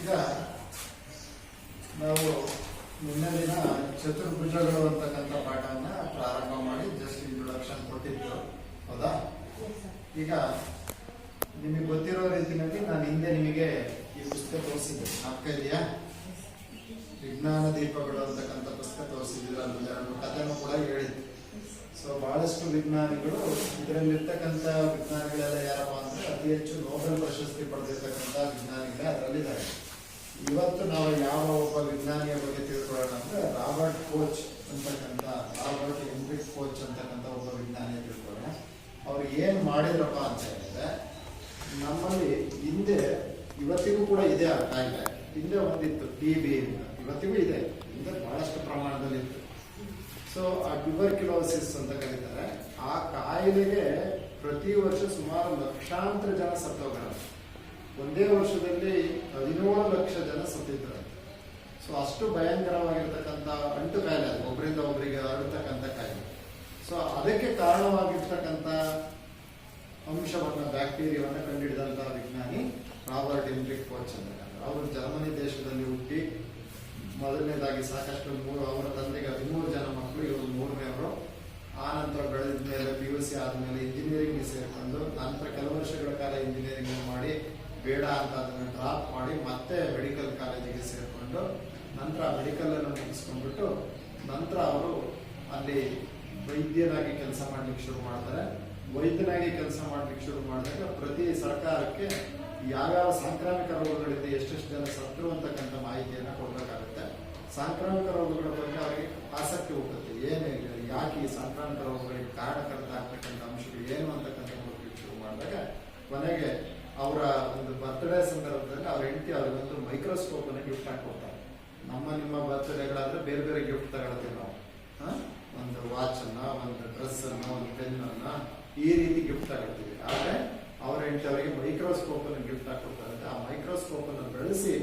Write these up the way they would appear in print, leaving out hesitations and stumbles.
ಈಗ ನಾವು ನಿನ್ನೆ ದಿನ ಚತುರ್ಭುಜಗಳು ಅಂತಕ್ಕಂಥ ಪಾಠವನ್ನ ಪ್ರಾರಂಭ ಮಾಡಿ ಜಸ್ಟ್ ಇಂಟ್ರೊಡಕ್ಷನ್ ಕೊಟ್ಟಿದ್ದು, ಹೌದಾ? ಈಗ ನಿಮಗೆ ಗೊತ್ತಿರೋ ರೀತಿಯಲ್ಲಿ ನಾನು ಹಿಂದೆ ನಿಮಗೆ ಈ ಪುಸ್ತಕ ತೋರಿಸಿದ್ದೆ, ಜ್ಞಾಪಕ ಇದೆಯಾ? ವಿಜ್ಞಾನ ದೀಪಗಳು ಅಂತಕ್ಕಂಥ ಪುಸ್ತಕ ತೋರಿಸಿದ್ರೆ ಅಲ್ಲಿ ಎರಡು ಕಥೆನೂ ಕೂಡ ಹೇಳಿದ್ದೆ. ಸೊ ಬಹಳಷ್ಟು ವಿಜ್ಞಾನಿಗಳು, ಇದರಲ್ಲಿರ್ತಕ್ಕಂಥ ವಿಜ್ಞಾನಿಗಳೆಲ್ಲ ಯಾರಪ್ಪ ಅಂದ್ರೆ ಅತಿ ಹೆಚ್ಚು ನೋಬೆಲ್ ಪ್ರಶಸ್ತಿ ಪಡೆದಿರ್ತಕ್ಕಂಥ ವಿಜ್ಞಾನಿಗಳೇ ಅದರಲ್ಲಿದ್ದಾರೆ. ಇವತ್ತು ನಾವು ಯಾವ ಒಬ್ಬ ವಿಜ್ಞಾನಿಯ ಬಗ್ಗೆ ತಿಳ್ಕೊಳ್ಳೋಣ ಅಂದ್ರೆ ರಾಬರ್ಟ್ ಕೋಚ್ ಅಂತಕ್ಕಂಥ, ರಾಬರ್ಟ್ ಹೆನ್ರಿಕ್ ಕೋಚ್ ಅಂತಕ್ಕಂಥ ಒಬ್ಬ ವಿಜ್ಞಾನಿಯ ತಿಳ್ಕೊಳ್ಳೋಣ. ಅವ್ರು ಏನ್ ಮಾಡಿದ್ರಪ್ಪ ಅಂತ ಹೇಳಿದ್ರೆ, ನಮ್ಮಲ್ಲಿ ಹಿಂದೆ ಇವತ್ತಿಗೂ ಕೂಡ ಇದೆ ಆ ಕಾಯಿಲೆ. ಹಿಂದೆ ಒಂದಿತ್ತು TB ಅಂತ, ಇವತ್ತಿಗೂ ಇದೆ, ಹಿಂದೆ ಬಹಳಷ್ಟು ಪ್ರಮಾಣದಲ್ಲಿ ಇತ್ತು. ಸೊ ಆ ಟ್ಯೂಬರ್ಕ್ಯುಲೋಸಿಸ್ ಅಂತ ಕರೀತಾರೆ. ಆ ಕಾಯಿಲೆಗೆ ಪ್ರತಿ ವರ್ಷ ಸುಮಾರು ಲಕ್ಷಾಂತರ ಜನ ಸತ್ತೋಗ್ತಾರೆ. ಒಂದೇ ವರ್ಷದಲ್ಲಿ 17 ಲಕ್ಷ ಜನ ಸತ್ತಿದ್ದಾರೆ. ಸೊ ಅಷ್ಟು ಭಯಂಕರವಾಗಿರ್ತಕ್ಕಂಥ ಅಂಟು ಕಾಯಿಲೆ, ಒಬ್ಬರಿಂದ ಒಬ್ಬರಿಗೆ ಹರಡ್ತಕ್ಕಂಥ ಕಾಯಿಲೆ. ಸೊ ಅದಕ್ಕೆ ಕಾರಣವಾಗಿರ್ತಕ್ಕಂಥ ಅಂಶವನ್ನ, ಬ್ಯಾಕ್ಟೀರಿಯಾವನ್ನ ಕಂಡುಹಿಡಿದಂಥ ವಿಜ್ಞಾನಿ ರಾಬರ್ಟ್ ಹೆನ್ರಿಕ್ ಕೋಚ್ ಅಂತ. ಅವರು ಜರ್ಮನಿ ದೇಶದಲ್ಲಿ ಹುಟ್ಟಿ ಮೊದಲನೇದಾಗಿ ಸಾಕಷ್ಟು ಅವರ ತಂದೆಗೆ 13 ಜನ ಮಕ್ಕಳು, ಇವರು 3ನೇವರು. ಆ ನಂತರ ಬೆಳೆದ ಮೇಲೆ PUC ಆದಮೇಲೆ ಇಂಜಿನಿಯರಿಂಗ್ ಸೇರಿಕೊಂಡು, ನಂತರ ಕೆಲವು ವರ್ಷಗಳ ಕಾಲ ಇಂಜಿನಿಯರಿಂಗ್ ಮಾಡಿ ಬೇಡ ಅಂತ ಅದನ್ನು ಡ್ರಾಪ್ ಮಾಡಿ ಮತ್ತೆ ಮೆಡಿಕಲ್ ಕಾಲೇಜಿಗೆ ಸೇರಿಕೊಂಡು, ನಂತರ ಮೆಡಿಕಲ್ ಅನ್ನು ಮುಗಿಸ್ಕೊಂಡ್ಬಿಟ್ಟು ನಂತರ ಅವರು ಅಲ್ಲಿ ವೈದ್ಯನಾಗಿ ಕೆಲಸ ಮಾಡ್ಲಿಕ್ಕೆ ಶುರು ಮಾಡ್ತಾರೆ. ವೈದ್ಯನಾಗಿ ಕೆಲಸ ಮಾಡ್ಲಿಕ್ಕೆ ಶುರು ಮಾಡಿದಾಗ ಪ್ರತಿ ಸರ್ಕಾರಕ್ಕೆ ಯಾವ್ಯಾವ ಸಾಂಕ್ರಾಮಿಕ ರೋಗಗಳಿಂದ ಎಷ್ಟೆಷ್ಟು ಜನ ಸತ್ರು ಅಂತಕ್ಕಂಥ ಮಾಹಿತಿಯನ್ನ ಕೊಡಬೇಕಾಗುತ್ತೆ. ಸಾಂಕ್ರಾಮಿಕ ರೋಗಗಳ ಬಗ್ಗೆ ಅವರಿಗೆ ಆಸಕ್ತಿ ಹುಟ್ಟುತ್ತೆ. ಏನು, ಯಾಕೆ ಈ ಸಾಂಕ್ರಾಮಿಕ ರೋಗಗಳಿಗೆ ಕಾರಣಕರ್ತ ಆಗ್ತಕ್ಕಂಥ ಅಂಶಗಳು ಏನು ಅಂತಕ್ಕಂಥ ನೋಡ್ಲಿಕ್ಕೆ ಶುರು ಮಾಡಿದಾಗ ಕೊನೆಗೆ ಅವರ ಒಂದು ಬರ್ತ್ಡೇ ಸಂದರ್ಭದಲ್ಲಿ ಅವ್ರ ಹೆಂಡತಿ ಅವ್ರಿಗೊಂದು ಮೈಕ್ರೋಸ್ಕೋಪ್ ಅನ್ನು ಗಿಫ್ಟ್ ಹಾಕೊಡ್ತಾರೆ. ನಿಮ್ಮ ಬರ್ತ್ಡೇಗಳಾದ್ರೆ ಬೇರೆ ಬೇರೆ ಗಿಫ್ಟ್ ತಗೊಳ್ತೀವಿ ನಾವು. ಒಂದು ವಾಚ್ ಅನ್ನ, ಒಂದು ಡ್ರೆಸ್ ಅನ್ನ, ಒಂದು ಪೆನ್ ಅನ್ನ, ಈ ರೀತಿ ಗಿಫ್ಟ್ ತಗೊಳ್ತೀವಿ. ಆದ್ರೆ ಅವ್ರ ಹೆಂಡತಿ ಅವರಿಗೆ ಮೈಕ್ರೋಸ್ಕೋಪ್ ಅನ್ನು ಗಿಫ್ಟ್ ಹಾಕೊಡ್ತಾರೆ. ಆ ಮೈಕ್ರೋಸ್ಕೋಪ್ ಅನ್ನು ಬೆಳೆಸಿ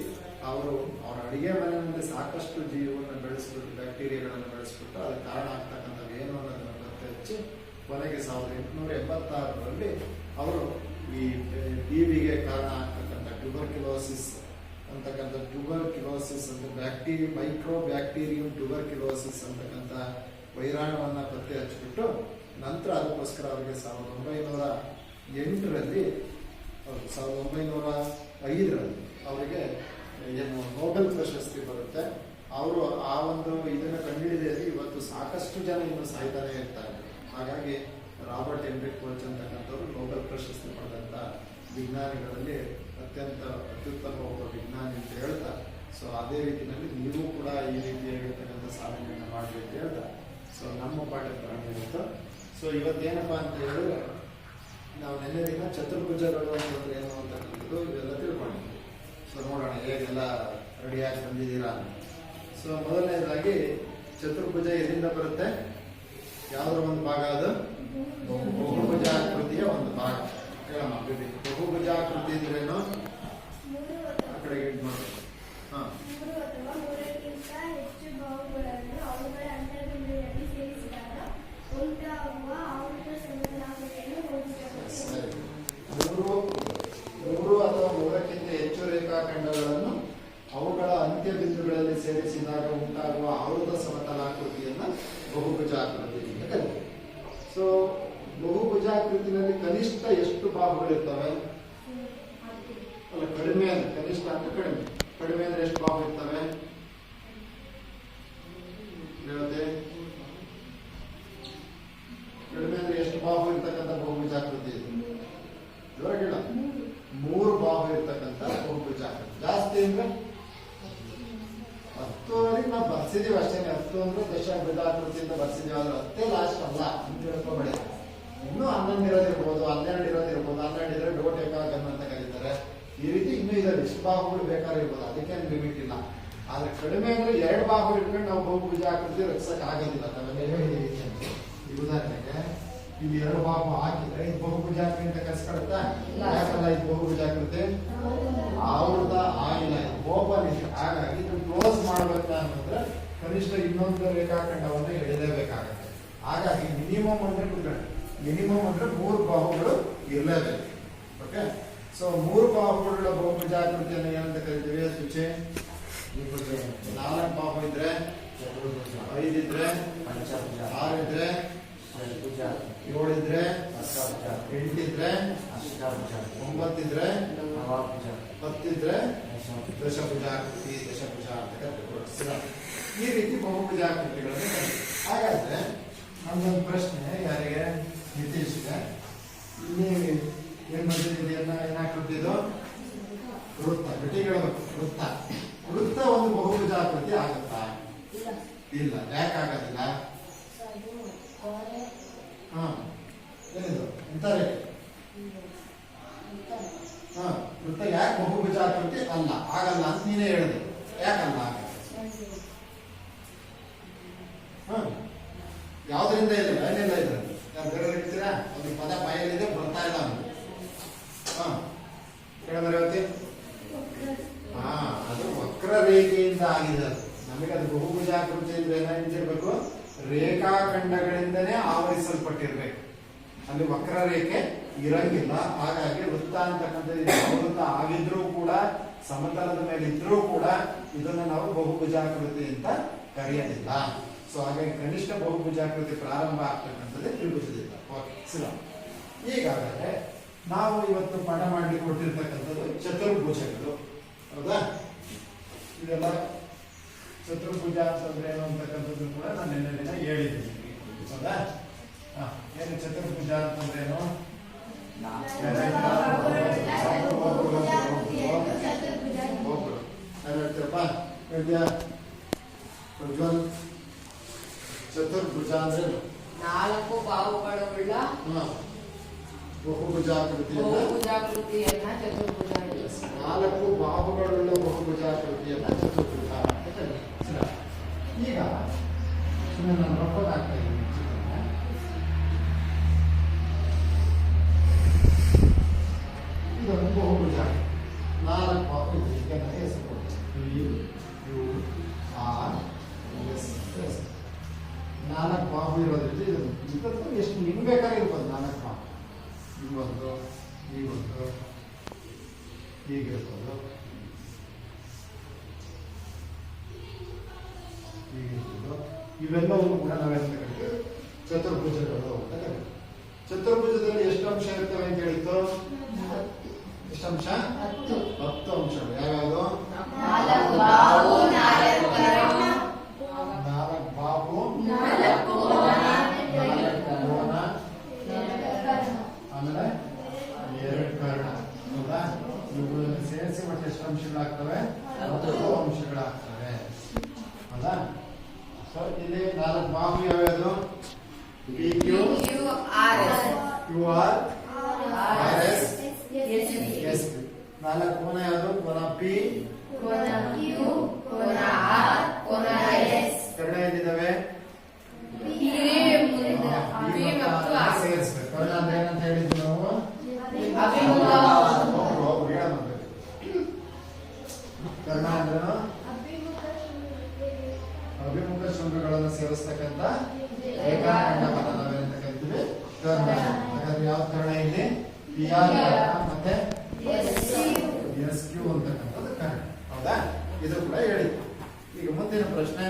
ಅವರು ಅವ್ರ ಅಡಿಗೆ ಮನೆಯಲ್ಲಿ ಸಾಕಷ್ಟು ಜೀವವನ್ನು ಬೆಳೆಸ್ಬಿಟ್ಟು, ಬ್ಯಾಕ್ಟೀರಿಯಾಗಳನ್ನು ಬೆಳೆಸ್ಬಿಟ್ಟು ಅದಕ್ಕೆ ಕಾರಣ ಆಗ್ತಕ್ಕಂಥದ್ದು ಏನು ಅನ್ನೋದನ್ನು ಪತ್ತೆ ಹಚ್ಚಿ ಕೊನೆಗೆ 1886ರಲ್ಲಿ ಅವರು ಈ TBಗೆ ಕಾರಣ ಆಗ್ತಕ್ಕಂಥ ಟ್ಯೂಬರ್ಕ್ಯುಲೋಸಿಸ್ ಅಂತಕ್ಕಂಥ, ಟ್ಯೂಬರ್ಕ್ಯುಲೋಸಿಸ್ ಅಂತ ಮೈಕ್ರೋ ಬ್ಯಾಕ್ಟೀರಿಯಂ ಟ್ಯೂಬರ್ಕ್ಯುಲೋಸಿಸ್ ಅಂತಕ್ಕಂಥ ವೈರಾಣುವನ್ನ ಪತ್ತೆ ಹಚ್ಚಿಬಿಟ್ಟು ನಂತರ ಅದಕ್ಕೋಸ್ಕರ ಅವರಿಗೆ 1908ರಲ್ಲಿ 1905ರಲ್ಲಿ ಅವರಿಗೆ ಏನು ನೋಬೆಲ್ ಪ್ರಶಸ್ತಿ ಬರುತ್ತೆ. ಅವರು ಆ ಒಂದು ಇದನ್ನ ಕಂಡುಹಿಡಿದಲ್ಲಿ ಇವತ್ತು ಸಾಕಷ್ಟು ಜನ ಇನ್ನು ಸಾಯ್ತಾನೆ ಇರ್ತಾರೆ. ಹಾಗಾಗಿ ರಾಬರ್ಟ್ ಹೆನ್ರಿಕ್ ಕೋಚ್ ಅಂತಕ್ಕಂಥವ್ರು ನೋಬೆಲ್ ಪ್ರಶಸ್ತಿ ಪಡೆದಂತ ವಿಜ್ಞಾನಿಗಳಲ್ಲಿ ಅತ್ಯಂತ ಅತ್ಯುತ್ತಮ ಒಬ್ಬ ವಿಜ್ಞಾನಿ ಅಂತ ಹೇಳ್ತಾ, ಸೊ ಅದೇ ರೀತಿಯಲ್ಲಿ ನೀವು ಕೂಡ ಈ ರೀತಿಯಾಗಿರ್ತಕ್ಕಂಥ ಸಾಧನೆಯನ್ನು ಮಾಡಿ ಅಂತ ಹೇಳ್ತಾ, ಸೊ ನಮ್ಮ ಪಾಠ ಪ್ರಾರಂಭ ಇರುತ್ತೆ. ಸೊ ಇವತ್ತೇನಪ್ಪಾ ಅಂತ ಹೇಳಿದ್ರೆ, ನಾವು ನಿನ್ನೆ ದಿನ ಚತುರ್ಭುಜಗಳು ಅಂತಂದ್ರೆ ಏನು ಅಂತಕ್ಕಂಥದ್ದು ಇವೆಲ್ಲ ತಿಳ್ಕೊಂಡಿದ್ವಿ. ಸೊ ನೋಡೋಣ ಹೇಗೆಲ್ಲ ರೆಡಿಯಾಗಿ ಬಂದಿದ್ದೀರಾ. ಸೊ ಮೊದಲನೇದಾಗಿ ಚತುರ್ಭುಜ ಎಲ್ಲಿಂದ ಬರುತ್ತೆ? ಯಾವ್ದ್ರ ಒಂದು ಭಾಗ ಅದು? ಬಹುಭುಜಾಕೃತಿಯ ಒಂದು ಭಾಗ. ಹೇಳಮ್ಮ, ಬಹುಭುಜಾಕೃತಿ ಅಂದ್ರೇನು? ಆ ಕಡೆಗೆ ನೋಡಿ. ಮೂರು ಅಥವಾ ಮೂರಕ್ಕಿಂತ ಹೆಚ್ಚು ರೇಖಾಖಂಡಗಳನ್ನು ಅವುಗಳ ಅಂತ್ಯ ಬಿಂದುಗಳಲ್ಲಿ ಸೇರಿಸಿದಾಗ ಉಂಟಾಗುವ ಆವೃತ ಸಮತಲಾಕೃತಿಯನ್ನ ಬಹುಭುಜಾಕೃತಿ ಅಂತ ಕರೀತಾರೆ. ಸೊ ಬಹುಭುಜಾಕೃತಿನಲ್ಲಿ ಕನಿಷ್ಠ ಎಷ್ಟು ಬಾಹುಗಳಿರ್ತವೆ? ಅಲ್ಲ, ಕಡಿಮೆ ಅಂದ್ರೆ ಕನಿಷ್ಠ ಅಂದ್ರೆ ಕಡಿಮೆ. ಕಡಿಮೆ ಅಂದ್ರೆ ಎಷ್ಟು ಬಾಹು ಇರ್ತವೆ ಹೇಳುತ್ತೆ? ಕಡಿಮೆ ಅಂದ್ರೆ ಎಷ್ಟು ಬಾಹು ಇರ್ತಕ್ಕಂಥ ಬಹುಭುಜಾಕೃತಿ ಇದೆ? ಇವರಿಗಿಲ್ಲ, 3 ಬಾಹು ಇರ್ತಕ್ಕಂಥ ಬಹುಭುಜಾಕೃತಿ. ಜಾಸ್ತಿ ಅಂದ್ರೆ 10 ನಾವು ಬರ್ಸಿದೀವಿ ಅಷ್ಟೇನೆ. 10 ಅಂದ್ರೆ ದಶಭುಜಾಕೃತಿಯಿಂದ ಬರ್ಸಿದೀವಿ, ಆದ್ರೆ 10 ಲಾಸ್ಟ್ ಅಲ್ಲ ಅಂತ ತಿಳ್ಕೊಬೇಡಿ. ಇನ್ನೂ 11 ಇರೋದಿರ್ಬೋದು, 12 ಇರೋದಿರ್ಬೋದು. 12 ಇದ್ರೆ ಡೋಟೆಕಾಗನ್ ಅಂತ ಕರೀತಾರೆ. ಈ ರೀತಿ ಇನ್ನೂ ಇದೆ, ಇಷ್ಟು ಬಾಹುಗಳು ಬೇಕಾದ್ರೆ ಇರ್ಬೋದು, ಅದಕ್ಕೇನು ಲಿಮಿಟ್ ಇಲ್ಲ. ಆದ್ರೆ ಕಡಿಮೆ ಅಂದ್ರೆ 2 ಬಾಹು ಇಟ್ಕೊಂಡು ನಾವು ಬಹುಭುಜಾಕೃತಿ ರಚಿಸಕ್ ಆಗೋದಿಲ್ಲ. ಈ ಉದಾಹರಣೆಗೆ ಇಲ್ಲಿ 2 ಬಾಹು ಹಾಕಿದ್ರೆ ಇದು ಬಹುಭುಜಾಕೃತಿ ಅಂತ ಕರ್ಸ್ಕೊಡುತ್ತಾ? ಯಾಕಲ್ಲ, ಇದು ಬಹುಭುಜಾಕೃತಿ ಆವೃತ ಆಗಿಲ್ಲ, ಓಪನ್ ಇದೆ. ಹಾಗಾಗಿ ಇದು ಕ್ಲೋಸ್ ಮಾಡ್ಬೇಕು ಅಂತಂದ್ರೆ ಕನಿಷ್ಠ ಇನ್ನೊಂದು ರೇಖಾಖಂಡವನ್ನು ಎಳೆಯಲೇಬೇಕಾಗುತ್ತೆ. ಹಾಗಾಗಿ ಮಿನಿಮಮ್ ಅಂದ್ರೆ 3 ಬಾಹುಗಳು ಇರಲೇಬೇಕು. ಓಕೆ, ಸೊ 3 ಬಾಹುಗಳ ಬಹುಭುಜಾಕೃತಿಯನ್ನು ಏನಂತ ಕರಿತೀವಿ ಸುಚಿ? 4 ಬಾಹು ಇದ್ರೆ 5 ಇದ್ರೆ 6 ಇದ್ರೆ 7 ಇದ್ರೆ 8 ಇದ್ರೆ 9 ಇದ್ರೆ 10 ಇದ್ರೆ ದಶಭುಜಾಕೃತಿ ದಶಭುಜ ಅಂತ ಕರಿತೀವಿ. ಈ ರೀತಿ ಬಹುಭುಜಾಕೃತಿಗಳನ್ನು ಕರಿತೀವಿ. ಹಾಗಾದ್ರೆ ನಮ್ದೊಂದು ಪ್ರಶ್ನೆ ಯಾರಿಗೆ? ನಿತೀಶ್ಗೆ. ಇಲ್ಲಿ ಏನ್ ಬಂದಿದೆಯನ್ನ ಏನಾಕೃತಿ ಇದು? ವೃತ್ತ. ಗಟ್ಟಿಗಳ ವೃತ್ತ. ವೃತ್ತ ಒಂದು ಬಹುಭುಜಾಕೃತಿ ಆಗುತ್ತಾ? ಇಲ್ಲ. ಯಾಕೆ ಆಗೋದಿಲ್ಲ? ಏನಿದು ಅಂತಾರೆ? ವೃತ್ತ ಯಾಕೆ ಬಹುಭುಜಾಕೃತಿ ಅಲ್ಲ? ಆಗಲ್ಲ ಅಂತ ನೀನೇ ಹೇಳಿದೆ. ಯಾಕಲ್ಲ? ಯಾವ್ದ್ರಿಂದ ಇಲ್ಲ? ಏನಿಲ್ಲ ಇದ್ರೆ ಬೇರೆ ಹೇಳ್ತೀರಾ? ಒಂದು ಪದ ಬಾಯಲ್ಲಿದೆ, ಬರ್ತಾ ಇಲ್ಲ ಅಂತ. ಕೇಳಬರವತಿ? ಅದು ವಕ್ರರೇಖೆಯಿಂದ ಆಗಿದೆ. ಅದು ನಮಗೆ ಅದು ಬಹುಭುಜಾಕೃತಿ ಅಂದ್ರೆ ಏನಾಗಿರ್ಬೇಕು? ರೇಖಾಖಂಡಗಳಿಂದನೇ ಆವರಿಸಲ್ಪಟ್ಟಿರ್ಬೇಕು. ಅಲ್ಲಿ ವಕ್ರರೇಖೆ ಇರಂಗಿಲ್ಲ. ಹಾಗಾಗಿ ವೃತ್ತ ಅಂತಕ್ಕಂಥದ್ದು ವೃತ್ತ ಆಗಿದ್ರೂ ಕೂಡ, ಸಮತಲದ ಮೇಲೆ ಇದ್ರೂ ಕೂಡ ಇದನ್ನು ನಾವು ಬಹುಭುಜಾಕೃತಿ ಅಂತ ಕರೆಯೋದಿಲ್ಲ. ಸೊ ಹಾಗಾಗಿ ಕನಿಷ್ಠ ಬಹುಭುಜಾಕೃತಿ ಪ್ರಾರಂಭ ಆಗ್ತಕ್ಕಂಥದ್ದೇ ತ್ರಿಭುಜದಿಂದ. ಓಕೆ, ಈಗಾಗಲೇ ನಾವು ಇವತ್ತು ಪಾಠ ಮಾಡಲಿಕ್ಕೆ ಕೊಟ್ಟಿರ್ತಕ್ಕಂಥದ್ದು ಚತುರ್ಭುಜಗಳು. ಹೌದಾ? ಇದೆಲ್ಲ ಚತುರ್ಭುಜ ಅಂತಂದ್ರೆ ಏನು ಅಂತಕ್ಕಂಥದ್ದು ಕೂಡ ನಾನು ನಿನ್ನೆ ದಿನ ಹೇಳಿದ್ದೀನಿ. ಹೌದಾ? ಏನು ಚತುರ್ಭುಜ ಅಂತಂದ್ರೇನು? ಹೇಳ್ತೀರಪ್ಪ? ಹೇಳ್ತೀಯಾ ಪ್ರಜ್ವಲ್? ಚತುರ್ಭುಜ ಅಂದ್ರೆ 4 ಬಾಹುಗಳುಳ್ಳ ಬಹುಭುಜಾಕೃತಿಯನ್ನ ಚತುರ್ಭುಜ. 4 ಬಾಹುಗಳುಳ್ಳ ಬಹುಭುಜಾಕೃತಿಯನ್ನ ಚತುರ್ಭುಜ. ಈಗ ನಾನು ರೊಕ್ಕ ಹಾಕ್ತಾ ಇದ್ದೀನಿ. ಇದೊಂದು ಬಹುಭುಜ. 4 ಬಾಹು ಇದೆ. ಈಗ ನಾನು ಹೆಸರು ಕೊಡ್ತೀನಿ. U-R-S-S. 4 ಬಾಹು ಇರೋದ್ರಿಂದ ಇದನ್ನು ಎಷ್ಟು ನಿಮ್ಗೆ ಬೇಕಾದ್ರೆ ಇರ್ಬೋದು. 4 ಬಾಹು ಹಿಂಗೊಂದು, ಹೀಗೊಂದು, ಹೀಗಿರ್ಬೋದು, ಹೀಗಿರ್ಬೋದು. ಇವೆಲ್ಲವೂ ಕೂಡ ನಾವೆಲ್ಲ ಕರಿತೀವಿ ಚತುರ್ಭುಜಗಳು ಅಂತ ಕರಿತೀವಿ. ಚತುರ್ಭುಜದಲ್ಲಿ ಎಷ್ಟು ಅಂಶ ಇರ್ತವೆ ಅಂತ ಹೇಳಿತ್ತು? ಎಷ್ಟು ಅಂಶ? 10 ಅಂಶಗಳು. ಯಾವ್ಯಾವುದು? 4 ಬಾಹು, 4 ಕೋನ, ಆಮೇಲೆ 2 ಕರ್ಣ. ಹೌದಾ? ಇವುಗಳನ್ನು ಸೇರಿಸಿ ಮತ್ತೆ ಎಷ್ಟು ಅಂಶಗಳಾಗ್ತವೆ? 10 ಅಂಶಗಳಾಗ್ತವೆ. ಹೌದಾ? ಸೊ ಇಲ್ಲಿ 4 ಬಾಹು ಯಾವ್ಯಾವುದು? ನಾಲ್ಕು ಕೋನ ಯಾವುದು? ಕೋನ ಪಿ, ಕರ್ಣ ಎಲ್ಲಿದ್ದಾವೆ? ಸೇರಿಸ್ಬೇಕು. ಕರ್ಣ ಅಂದ್ರೆ ಏನಂತ ಹೇಳಿದ್ವಿ ನಾವು? ಕರ್ಣ ಅಂದ್ರೇನು? ಅಭಿಮುಖ ಶೃಂಗಗಳನ್ನು ಸೇರಿಸ್ತಕ್ಕಂಥ ರೇಖಾಖಂಡವನ್ನು ನಾವೇನಂತ ಕರಿತೀವಿ? ಕರ್ಣ. ಹಾಗಾದ್ರೆ ಯಾವ ಕರ್ಣ ಇಲ್ಲಿ? ಪಿಆರ್ ಮತ್ತೆ ಎಸ್ ಕ್ಯೂ ಅಂತಕ್ಕಂಥದ್ದು ಕರ್ಣ. ಹೌದಾ? ಇದು ಕೂಡ ಹೇಳಿ. ಈಗ ಮುಂದಿನ ಪ್ರಶ್ನೆ,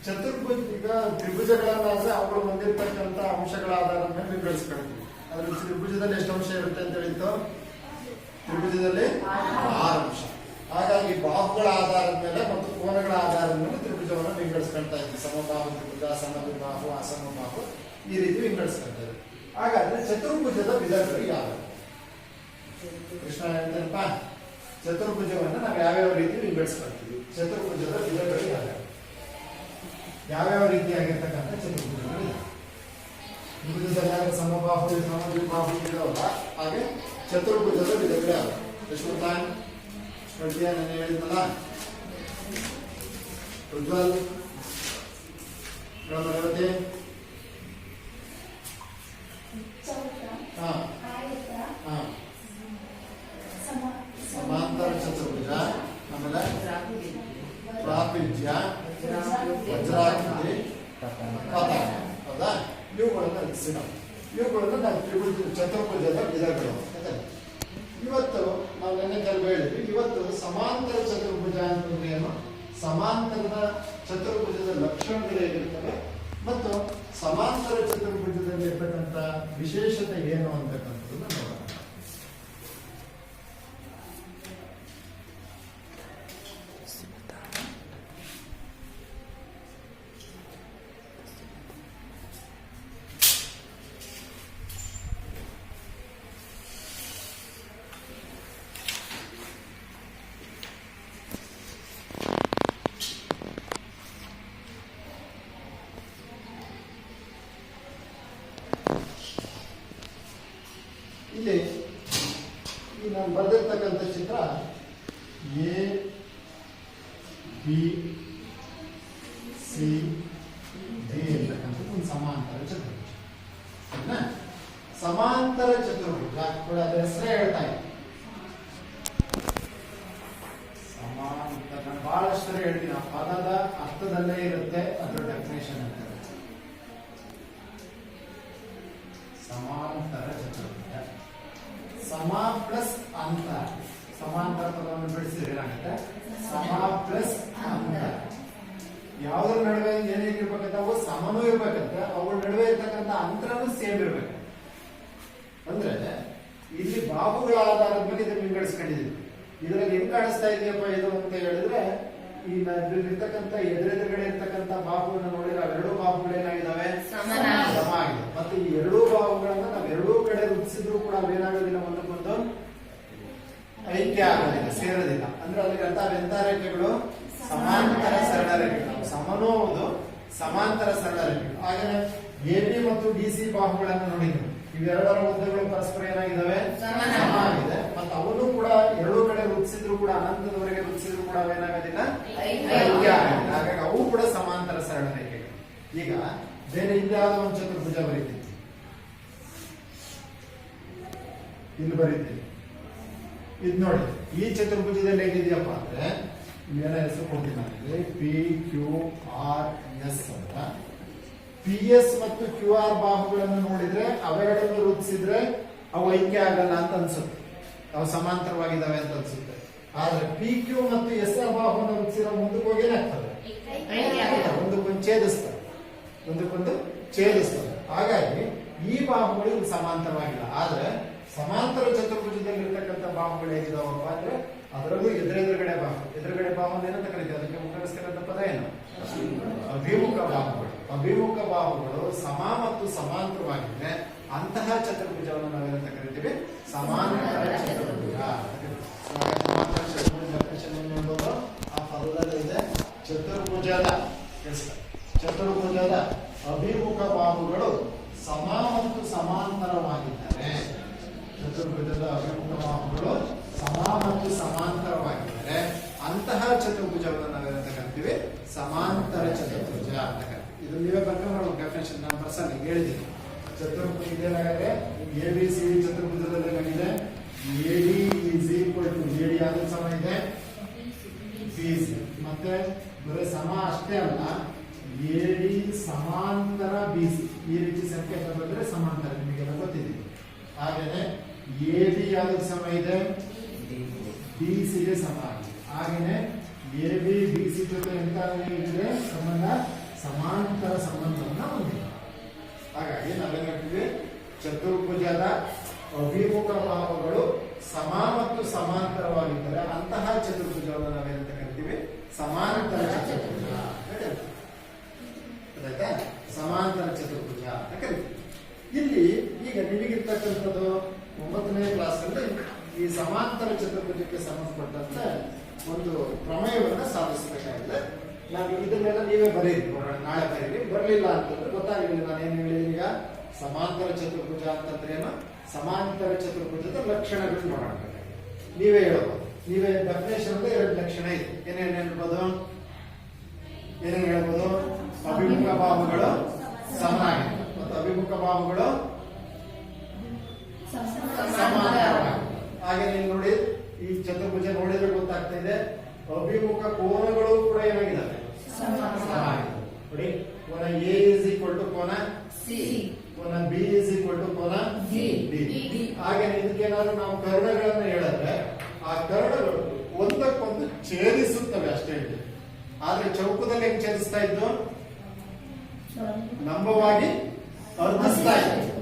ಚತುರ್ಭುಜ. ಈಗ ತ್ರಿಭುಜಗಳನ್ನಾದ್ರೆ ಅವುಗಳು ಹೊಂದಿರತಕ್ಕಂಥ ಅಂಶಗಳ ಆಧಾರದ ಮೇಲೆ ವಿಂಗಡಿಸ್ಕೊಳ್ತೀವಿ. ಅದ್ರ ತ್ರಿಭುಜದಲ್ಲಿ ಎಷ್ಟು ಅಂಶ ಇರುತ್ತೆ ಅಂತ ಹೇಳಿತ್ತು? ತ್ರಿಭುಜದಲ್ಲಿ 6 ಅಂಶ. ಹಾಗಾಗಿ ಬಾಹುಗಳ ಆಧಾರದ ಮೇಲೆ ಮತ್ತು ಕೋನಗಳ ಆಧಾರದ ಮೇಲೆ ತ್ರಿಭುಜವನ್ನು ವಿಂಗಡಿಸ್ಕೊಳ್ತಾ ಇದ್ವಿ. ಸಮಬಾಹು ತ್ರಿಭುಜ, ಸಮದ್ವಿಬಾಹು, ಅಸಮಬಾಹು, ಈ ರೀತಿ ವಿಂಗಡಿಸ್ಕೊಳ್ತಾ ಇದ್ವಿ. ಹಾಗಾದ್ರೆ ಚತುರ್ಭುಜದ ವಿಧಗಳು ಯಾವ್ಯಾವ? ಕೃಷ್ಣ ಹೇಳ್ತಾನಪ್ಪ, ಚತುರ್ಭುಜವನ್ನು ನಾವು ಯಾವ್ಯಾವ ರೀತಿ ವಿಂಗಡಿಸ್ಕೊಳ್ತೀವಿ? ಚತುರ್ಭುಜದ ವಿಧಗಳು ಯಾವ್ಯಾವ? ಯಾವ್ಯಾವ ರೀತಿಯಾಗಿರ್ತಕ್ಕಂಥ ಚತುರ್ಭುಜಗಳು ಇದೆ? ತ್ರಿಭುಜದಲ್ಲಿ ಸಮಬಾಹು, ಸಮದ್ವಿಬಾಹು ಇರೋಲ್ಲ. ಹಾಗೆ ಚತುರ್ಭುಜದ ವಿಧಗಳು ಯಾವ್ಯಾವ? ಯಶವಂತ ಹೇಳ್ತೀಯ? ನಾನು ಹೇಳಿದ್ನಲ್ಲ. ಉಜ್ವಲ್ ರೇವತಿ? ಸಮಾಂತರ ಚತುರ್ಭುಜ, ಆಮೇಲೆ ಪ್ರಾಪಿಜ್ಯ, ವಜ್ರಾಕೃತಿ, ಪತಾಕ. ಹೌದಾ? ಇವುಗಳನ್ನು ರಚಿಸಿದ. ಇವುಗಳನ್ನು ನಾವು ತ್ರಿಭುಜ ಚತುರ್ಭುಜದ ವಿಧಗಳು. ಇವತ್ತು ಇವತ್ತು ಸಮಾಂತರ ಚತುರ್ಭುಜ ಅಂತಂದ್ರೆ ಏನು, ಸಮಾಂತರದ ಚತುರ್ಭುಜದ ಲಕ್ಷಣಗಳು ಹೇಗಿರ್ತವೆ ಮತ್ತು ಸಮಾಂತರ ಚತುರ್ಭುಜದಲ್ಲಿ ಇರ್ತಕ್ಕಂಥ ವಿಶೇಷತೆ ಏನು ಅಂತಕ್ಕಂಥದ್ದನ್ನ ನೋಡೋಣ. ಇಲ್ಲಿ ಈ ನಾನು ಬರೆದಿರ್ತಕ್ಕಂಥ ಚಿತ್ರ ಎ ಬಿ ಸಿ ಡಿ ಇರ್ತಕ್ಕಂಥದ್ದು ಒಂದು ಸಮಾಂತರ ಚತುರ್ಭುಜ. ಸರಿನಾ? ಸಮಾಂತರ ಚತುರ್ಭುಜ ಕೂಡ ಅದರ ಹೆಸರೇ ಹೇಳ್ತಾ ಇದೆ ಸಮಾಂತರ. ನಾನು ಬಹಳಷ್ಟು ಹೇಳ್ತೀನಿ, ಆ ಪದದ ಅರ್ಥದಲ್ಲೇ ಇರುತ್ತೆ ಅದರ ಡೆಫಿನೇಷನ್ ಅಂತ. ಸಮಾಂತರ ಚತುರ್ಭುಜ ಸಮ ಪ್ಲಸ್ ಅಂತರ, ಸಮಾಂತರ ಪದವನ್ನು ಬಿಡಿಸಿದ್ರೆ ಏನಾಗುತ್ತೆ, ಸಮ ಪ್ಲಸ್ ಅಂತರ. ಯಾವುದ್ರ ನಡುವೆ ಏನೇನಿರ್ಬೇಕಂತ ಅವು ಸಮನೂ ಇರ್ಬೇಕಂತ, ಅವುಗಳ ನಡುವೆ ಇರ್ತಕ್ಕಂಥ ಅಂತರನೂ ಸೇಮ್ ಇರ್ಬೇಕು. ಅಂದ್ರೆ ಇಲ್ಲಿ ಬಾಹುಗಳ ಆಧಾರದ ಮೇಲೆ ಇದನ್ನು ವಿಂಗಡಿಸ್ಕೊಂಡಿದ್ದೀವಿ. ಇದರಲ್ಲಿ ಹೆಂಗ್ ಕಾಣಿಸ್ತಾ ಇದೆಯಪ್ಪ ಇದು ಅಂತ ಹೇಳಿದ್ರೆ, ಈ ಇರ್ತಕ್ಕಂಥ ಎದುರೆದುರುಗಡೆ ಇರ್ತಕ್ಕಂಥ ಬಾಹುವನ್ನು ನೋಡಿದ್ರೆ ಅವೆರಡೂ ಬಾಹುಗಳು ಏನಾಗಿದ್ದಾವೆ, ಸಮ ಆಗಿದೆ. ಮತ್ತೆ ಈ ಎರಡೂ ಬಾಹುಗಳನ್ನ ನಾವು ಎರಡೂ ಕಡೆ ರೂಪಿಸಿದ್ರು ಕೂಡ ಅವೇನಾಗೋದಿಲ್ಲ, ಒಂದಕ್ಕೊಂದು ಐಕ್ಯ ಆಗೋದಿಲ್ಲ, ಸೇರೋದಿಲ್ಲ. ಅಂದ್ರೆ ಅಲ್ಲಿ ಎಂತ ರೇಖೆಗಳು, ಸಮಾಂತರ ಸರಳ ರೇಖೆಗಳು. ಸಮನೂ ಹೌದು, ಸಮಾಂತರ ಸರಳ ರೇಖೆಗಳು. ಹಾಗೆ ಎ ಬಿ ಮತ್ತು ಡಿ ಸಿ ಬಾಹುಗಳನ್ನು ನೋಡಿದ್ರು, ಇವೆರಡರ ಉದ್ದಗಳು ಪರಸ್ಪರ ಏನಾಗಿದ್ದಾವೆ, ಸಮ ಆಗಿದೆ. ಮತ್ತೆ ಅವನು ಕೂಡ ಎರಡೂ ಕಡೆ ರೂಪಿಸಿದ್ರು ಕೂಡ, ಅನಂತದವರೆಗೆ ರೂಪಿಸಿದ್ರು ಕೂಡ ಅವೇನಾಗೋದಿಲ್ಲ, ಐಕ್ಯ ಆಗೋದಿಲ್ಲ. ಹಾಗಾಗಿ ಅವು ಕೂಡ ಸಮಾಂತರ ಸರಳ ರೇಖೆಗಳು. ಈಗ ಬೇರೆ ಇನ್ಯಾವುದೋ ಒಂದು ಚತುರ್ಭುಜ ಬರೀತೀನಿ, ಇಲ್ಲಿ ಬರೀತೀನಿ. ಇದು ನೋಡಿ, ಈ ಚತುರ್ಭುಜದಲ್ಲಿ ಹೇಗಿದೆಯಪ್ಪ ಅಂದ್ರೆ ಏನೋ ಹೆಸರು ಕೊಡ್ತೀನಿ ನಾನು, ಪಿ ಕ್ಯೂ ಆರ್ ಎಸ್ ಅಂತ. ಪಿ ಎಸ್ ಮತ್ತು ಕ್ಯೂ ಆರ್ ಬಾಹುಗಳನ್ನು ನೋಡಿದ್ರೆ ಅವೆರಡನ್ನು ರೂಪಿಸಿದ್ರೆ ಅವು ಐಕ್ಯ ಆಗಲ್ಲ ಅಂತ ಅನ್ಸುತ್ತೆ, ಅವು ಸಮಾಂತರವಾಗಿದ್ದಾವೆ ಅಂತ ಅನ್ಸುತ್ತೆ. ಆದ್ರೆ ಪಿ ಕ್ಯೂ ಮತ್ತು ಎಸ್ ಆರ್ ಬಾಹುವನ್ನು ರೂಪಿಸಿರೋ ಮುಂದಕ್ಕೆ ಹೋಗಿ ಏನಾಗ್ತದೆ, ಒಂದಕ್ಕೊಂದು ಛೇದಿಸ್ತದೆ. ಹಾಗಾಗಿ ಈ ಬಾಹುಗಳು ಇವು ಸಮಾಂತರವಾಗಿಲ್ಲ. ಆದ್ರೆ ಸಮಾಂತರ ಚತುರ್ಭುಜದಲ್ಲಿ ಇರ್ತಕ್ಕಂಥ ಬಾಹುಗಳು ಹೇಗಿದಾವಪ್ಪ ಅಂದ್ರೆ ಅದರಲ್ಲೂ ಎದುರೆದುರುಗಡೆ ಬಾಹು ಏನಂತ ಕರೀತೀವಿ, ಅದಕ್ಕೆ ಉಪಯೋಗಿಸ್ತಕ್ಕಂಥ ಪದ ಏನು, ಅಭಿಮುಖ ಬಾಹುಗಳು. ಅಭಿಮುಖ ಬಾಹುಗಳು ಸಮ ಮತ್ತು ಸಮಾಂತರವಾಗಿದ್ರೆ ಅಂತಹ ಚತುರ್ಭುಜವನ್ನು ನಾವೇನಂತ ಕರಿತೀವಿ, ಸಮಾಂತರ ಚತುರ್ಭುಜ. ಸಮಾಂತರ ಚತುರ್ಭುಜ ಹೇಳ್ಬೋದು, ಆ ಪದದಲ್ಲಿ ಇದೆ ಚತುರ್ಭುಜದ ಅಭಿಮುಖ ಬಾಹುಗಳು ಸಮ ಮತ್ತು ಸಮಾಂತರವಾಗಿದ್ದಾರೆ. ಚತುರ್ಭುಜದ ಅಭಿಮುಖ ಬಾಹುಗಳು ಸಮ ಮತ್ತು ಸಮಾಂತರವಾಗಿದ್ದಾರೆ ಅಂತಹ ಚತುರ್ಭುಜವನ್ನು ನಾವೇನಂತ ಕರಿತೀವಿ, ಸಮಾಂತರ ಚತುರ್ಭುಜ ಅಂತ ಕರಿತೀವಿ. ಇದು ನೀವೇ ಬರ್ಕೊಂಡು ಡೆಫಿನೇಷನ್ ನಾನು ಪರ್ಸನ್ ಹೇಳಿದ್ದೀನಿ. ಚತುರ್ಭುಜ ಇದೇನಾಗಿದೆ, ಎ ಬಿ ಸಿ ಡಿ ಚತುರ್ಭುಜದಲ್ಲಿ ಏನಾಗಿದೆ, A D is equal to A D ಯಾವ್ದು ಸಮ ಇದೆ, ಬಿ ಸಿ. ಮತ್ತೆ ಬರೀ ಸಮ ಅಷ್ಟೇ ಅಲ್ಲ, ಎ ಡಿ ಸಮಾಂತರ ಬಿ ಸಿ, ಈ ರೀತಿ ಸಂಕೇತ ಬಂದ್ರೆ ಸಮಾಂತರ, ನಿಮಗೆಲ್ಲ ಗೊತ್ತಿದೆ. ಹಾಗೇನೆ ಎ ಬಿ ಯಾವ್ದು ಸಮ ಇದೆ, ಬಿ ಸಿ ಗೆ ಸಮ ಆಗಿದೆ. ಹಾಗೇನೆ ಎ ಬಿ ಬಿ ಸಿ ಜೊತೆ ಎಂತ ಇದೆ ಸಂಬಂಧ, ಸಮಾಂತರ ಸಂಬಂಧವನ್ನ ಹೊಂದಿದೆ. ಹಾಗಾಗಿ ನಾವೇನ್ ಹೇಳ್ತೀವಿ, ಚತುರ್ಭುಜದ ಅಭಿಮುಖ ಬಾಹುಗಳು ಸಮ ಮತ್ತು ಸಮಾಂತರವಾಗಿದ್ದರೆ ಅಂತಹ ಚತುರ್ಭುಜವನ್ನು ನಾವೇನಂತ ಕರಿತೀವಿ, ಸಮಾಂತರ ಚತುರ್ಭುಜ. ಸಮಾಂತರ ಚತುರ್ಭುಜ ಅಂತ ಕರಿತೀವಿ. ಇಲ್ಲಿ ಈಗ ನಿಮಗಿರ್ತಕ್ಕಂಥದ್ದು 9ನೇ ಕ್ಲಾಸ್ ಅಲ್ಲಿ ಈ ಸಮಾಂತರ ಚತುರ್ಭುಜಕ್ಕೆ ಸಂಬಂಧಪಟ್ಟಂತೆ ಒಂದು ಪ್ರಮೇಯವನ್ನು ಸಾಧಿಸಬೇಕಾಗಿದೆ. ನಾನು ಇದನ್ನೆಲ್ಲ ನೀವೇ ಬರೀರಿ, ನಾಳೆ ಬರೀರಿ. ಬರಲಿಲ್ಲ ಅಂತಂದ್ರೆ ಗೊತ್ತಾಗಲಿಲ್ಲ ನಾನು ಏನು ಹೇಳಿದ್ದೀನಿ. ಈಗ ಸಮಾಂತರ ಚತುರ್ಭುಜ ಅಂತಂದ್ರೆ ಏನು, ಸಮಾಂತರ ಚತುರ್ಭುಜದ ಲಕ್ಷಣಗಳು ನೋಡೋಣ. ನೀವೇ ಹೇಳ್ಬೋದು, ನೀವೇ ಡೆಫಿನೇಷನ್ ಅಂದ್ರೆ 2 ಲಕ್ಷಣ ಇದೆ. ಏನೇನು ಹೇಳ್ಬೋದು, ಅಭಿಮುಖ ಬಾಹುಗಳು ಸಮನಾಗಿದೆ ಮತ್ತು ಅಭಿಮುಖ ಬಾಹುಗಳು ಸಮಾಂತರವಾಗಿದೆ. ಹಾಗೆ ನೀವು ನೋಡಿ, ಈ ಚತುರ್ಭುಜ ನೋಡಿದ್ರೆ ಗೊತ್ತಾಗ್ತಾ ಇದೆ, ಅಭಿಮುಖ ಕೋನಗಳು ಕೂಡ ಏನಾಗಿದ್ದಾವೆ, ನೋಡಿ. ಕೋನ ಎ ಇಸ್ ಈಕ್ವಲ್ ಟು ಕೋನ ಸಿ, ಕೋನ ಬಿ ಇಸ್ ಈಕ್ವಲ್ ಟು ಕೋನ ಡಿ. ಹಾಗೆ ಇದಕ್ಕೇನಾದ್ರೂ ನಾವು ಕರ್ಣಗಳನ್ನ ಹೇಳಿದ್ರೆ ಆ ಕರ್ಣಗಳು ಛೇದಿಸುತ್ತವೆ ಅಷ್ಟೇ ಇದೆ. ಆದ್ರೆ ಚೌಕದಲ್ಲಿ ಹೆಂಗ್ ಛೇದಿಸ್ತಾ ಇದ್ದು? ಲಂಬವಾಗಿ ಅರ್ಧಿಸ್ತಾ ಇತ್ತು.